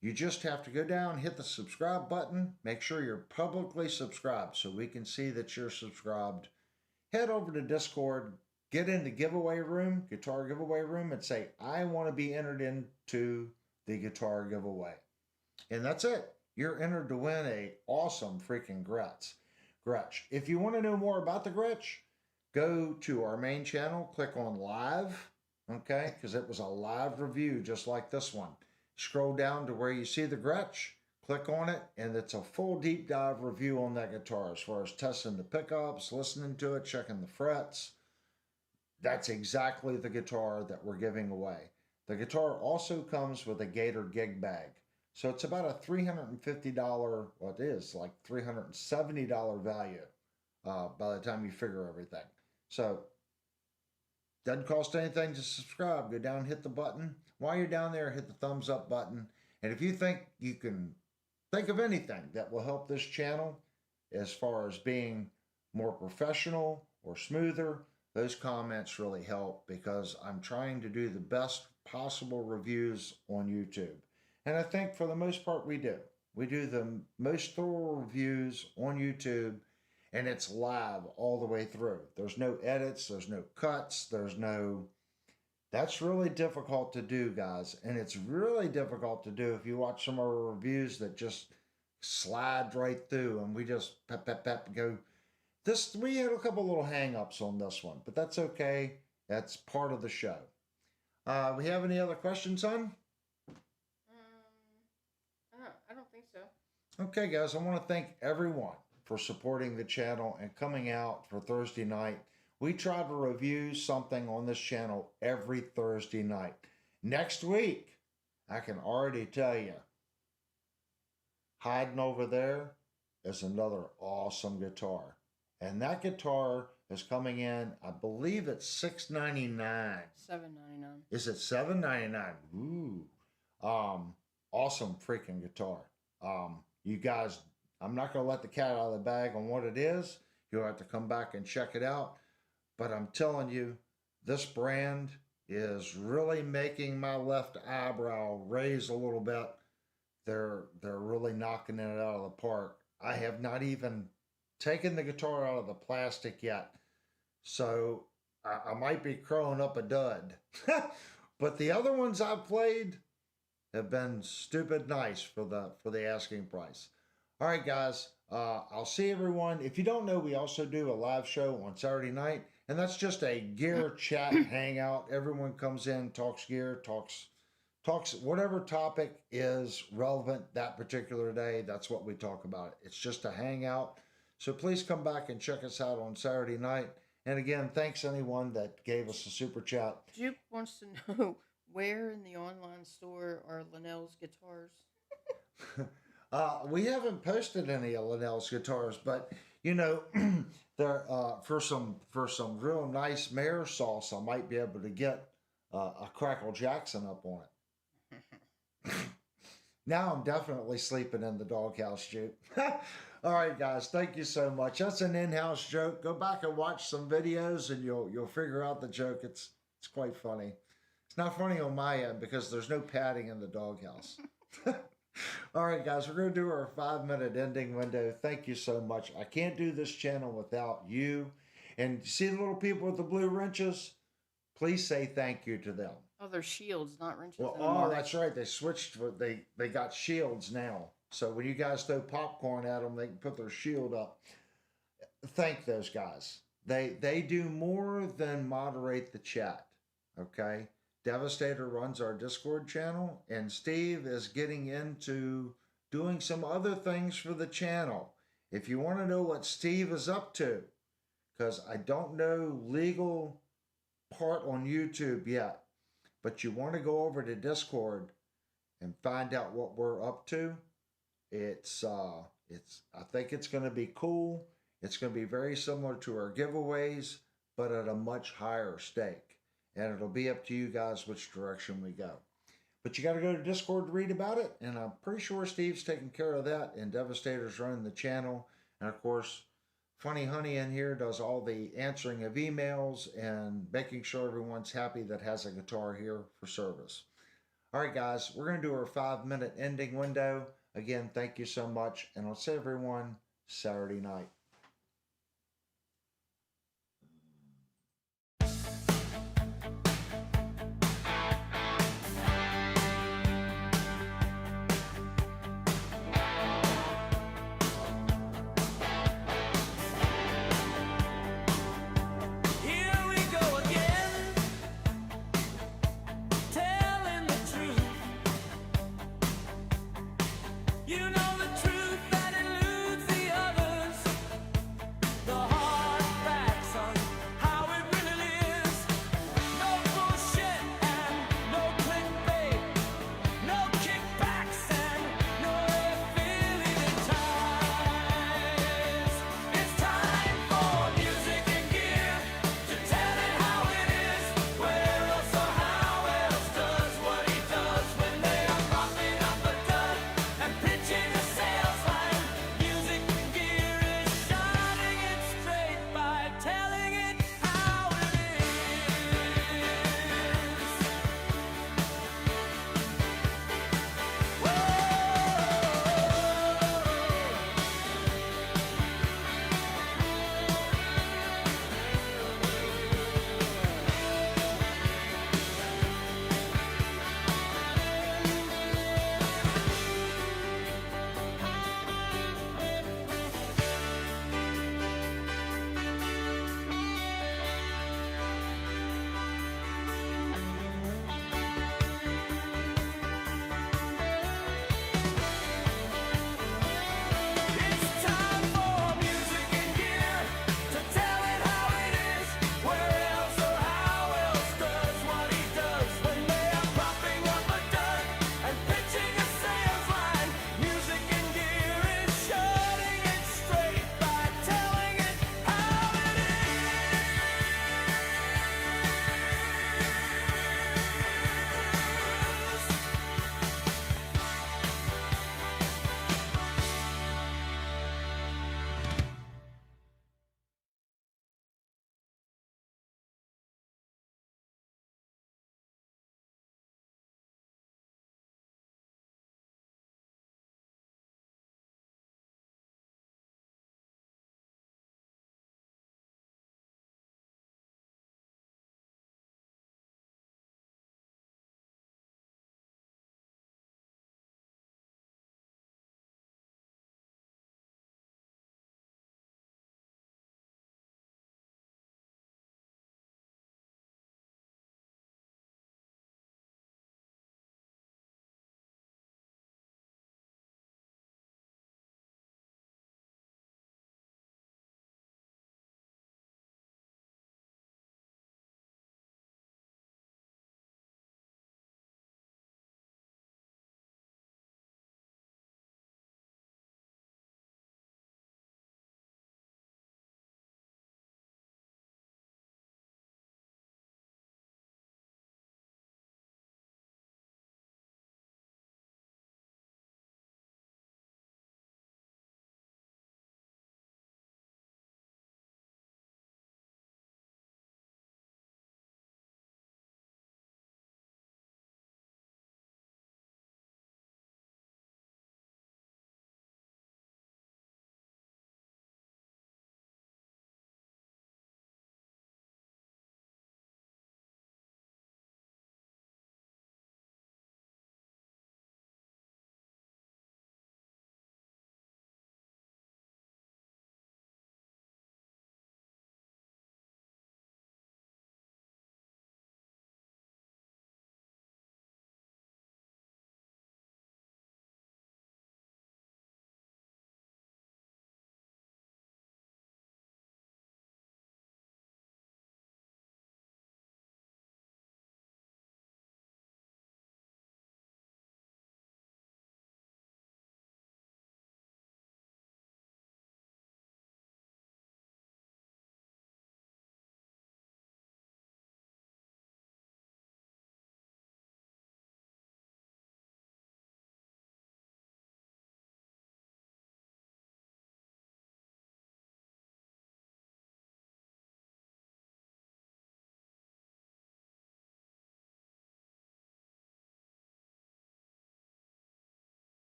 You just have to go down, hit the subscribe button, make sure you're publicly subscribed so we can see that you're subscribed. Head over to Discord, get into giveaway room, guitar giveaway room, and say, I want to be entered into the guitar giveaway. And that's it. You're entered to win a awesome freaking Gretsch. If you want to know more about the Gretsch, go to our main channel, click on live, okay? Because it was a live review just like this one. Scroll down to where you see the Gretsch, click on it, and it's a full deep dive review on that guitar as far as testing the pickups, listening to it, checking the frets. That's exactly the guitar that we're giving away. The guitar also comes with a Gator gig bag. So it's about a $350, well, it is like $370 value by the time you figure everything. So doesn't cost anything to subscribe. Go down, hit the button. While you're down there, hit the thumbs up button. And if you think you can think of anything that will help this channel as far as being more professional or smoother, those comments really help because I'm trying to do the best possible reviews on YouTube. And I think for the most part we do. We do the most thorough reviews on YouTube, and it's live all the way through. There's no edits, there's no cuts, that's really difficult to do, guys. And it's really difficult to do if you watch some of our reviews that just slide right through and we just pep go. We had a couple little hang-ups on this one, but that's okay. That's part of the show. We have any other questions, son? I don't think so. Okay, guys, I want to thank everyone for supporting the channel and coming out for Thursday night. We try to review something on this channel every Thursday night. Next week, I can already tell you, hiding over there is another awesome guitar. And that guitar is coming in, I believe it's $699. $7.99. Is it $7.99? Ooh. Awesome freaking guitar. You guys, I'm not going to let the cat out of the bag on what it is. You'll have to come back and check it out. But I'm telling you, this brand is really making my left eyebrow raise a little bit. They're really knocking it out of the park. I have not even taken the guitar out of the plastic yet. So I might be crowing up a dud. But the other ones I've played have been stupid nice for the asking price. All right, guys. I'll see everyone. If you don't know, we also do a live show on Saturday night, and that's just a gear chat hangout. Everyone comes in, talks gear, talks whatever topic is relevant that particular day. That's what we talk about. It's just a hangout. So please come back and check us out on Saturday night. And again, thanks anyone that gave us a super chat. Juke wants to know where in the online store are Linnell's guitars. We haven't posted any of Linnell's guitars, but you know, there for some real nice mayor sauce, I might be able to get a Crackle Jackson up on it. Now I'm definitely sleeping in the doghouse, Juke. All right, guys, thank you so much. That's an in-house joke. Go back and watch some videos, and you'll figure out the joke. It's quite funny. It's not funny on my end because there's no padding in the doghouse. All right, guys, we're going to do our 5-minute ending window. Thank you so much. I can't do this channel without you. And see the little people with the blue wrenches? Please say thank you to them. Oh, they're shields, not wrenches Well, anymore. oh, that's right. They switched. They got shields now. So when you guys throw popcorn at them, they can put their shield up. Thank those guys. They do more than moderate the chat. Okay? Devastator runs our Discord channel, and Steve is getting into doing some other things for the channel. If you want to know what Steve is up to, because I don't know legal part on YouTube yet, but you want to go over to Discord and find out what we're up to. I think it's going to be cool. It's going to be very similar to our giveaways, but at a much higher stake. And it'll be up to you guys which direction we go. But you got to go to Discord to read about it. And I'm pretty sure Steve's taking care of that. And Devastator's running the channel. And of course, Funny Honey in here does all the answering of emails and making sure everyone's happy that has a guitar here for service. All right, guys, we're going to do our 5-minute ending window. Again, thank you so much, and I'll see everyone Saturday night.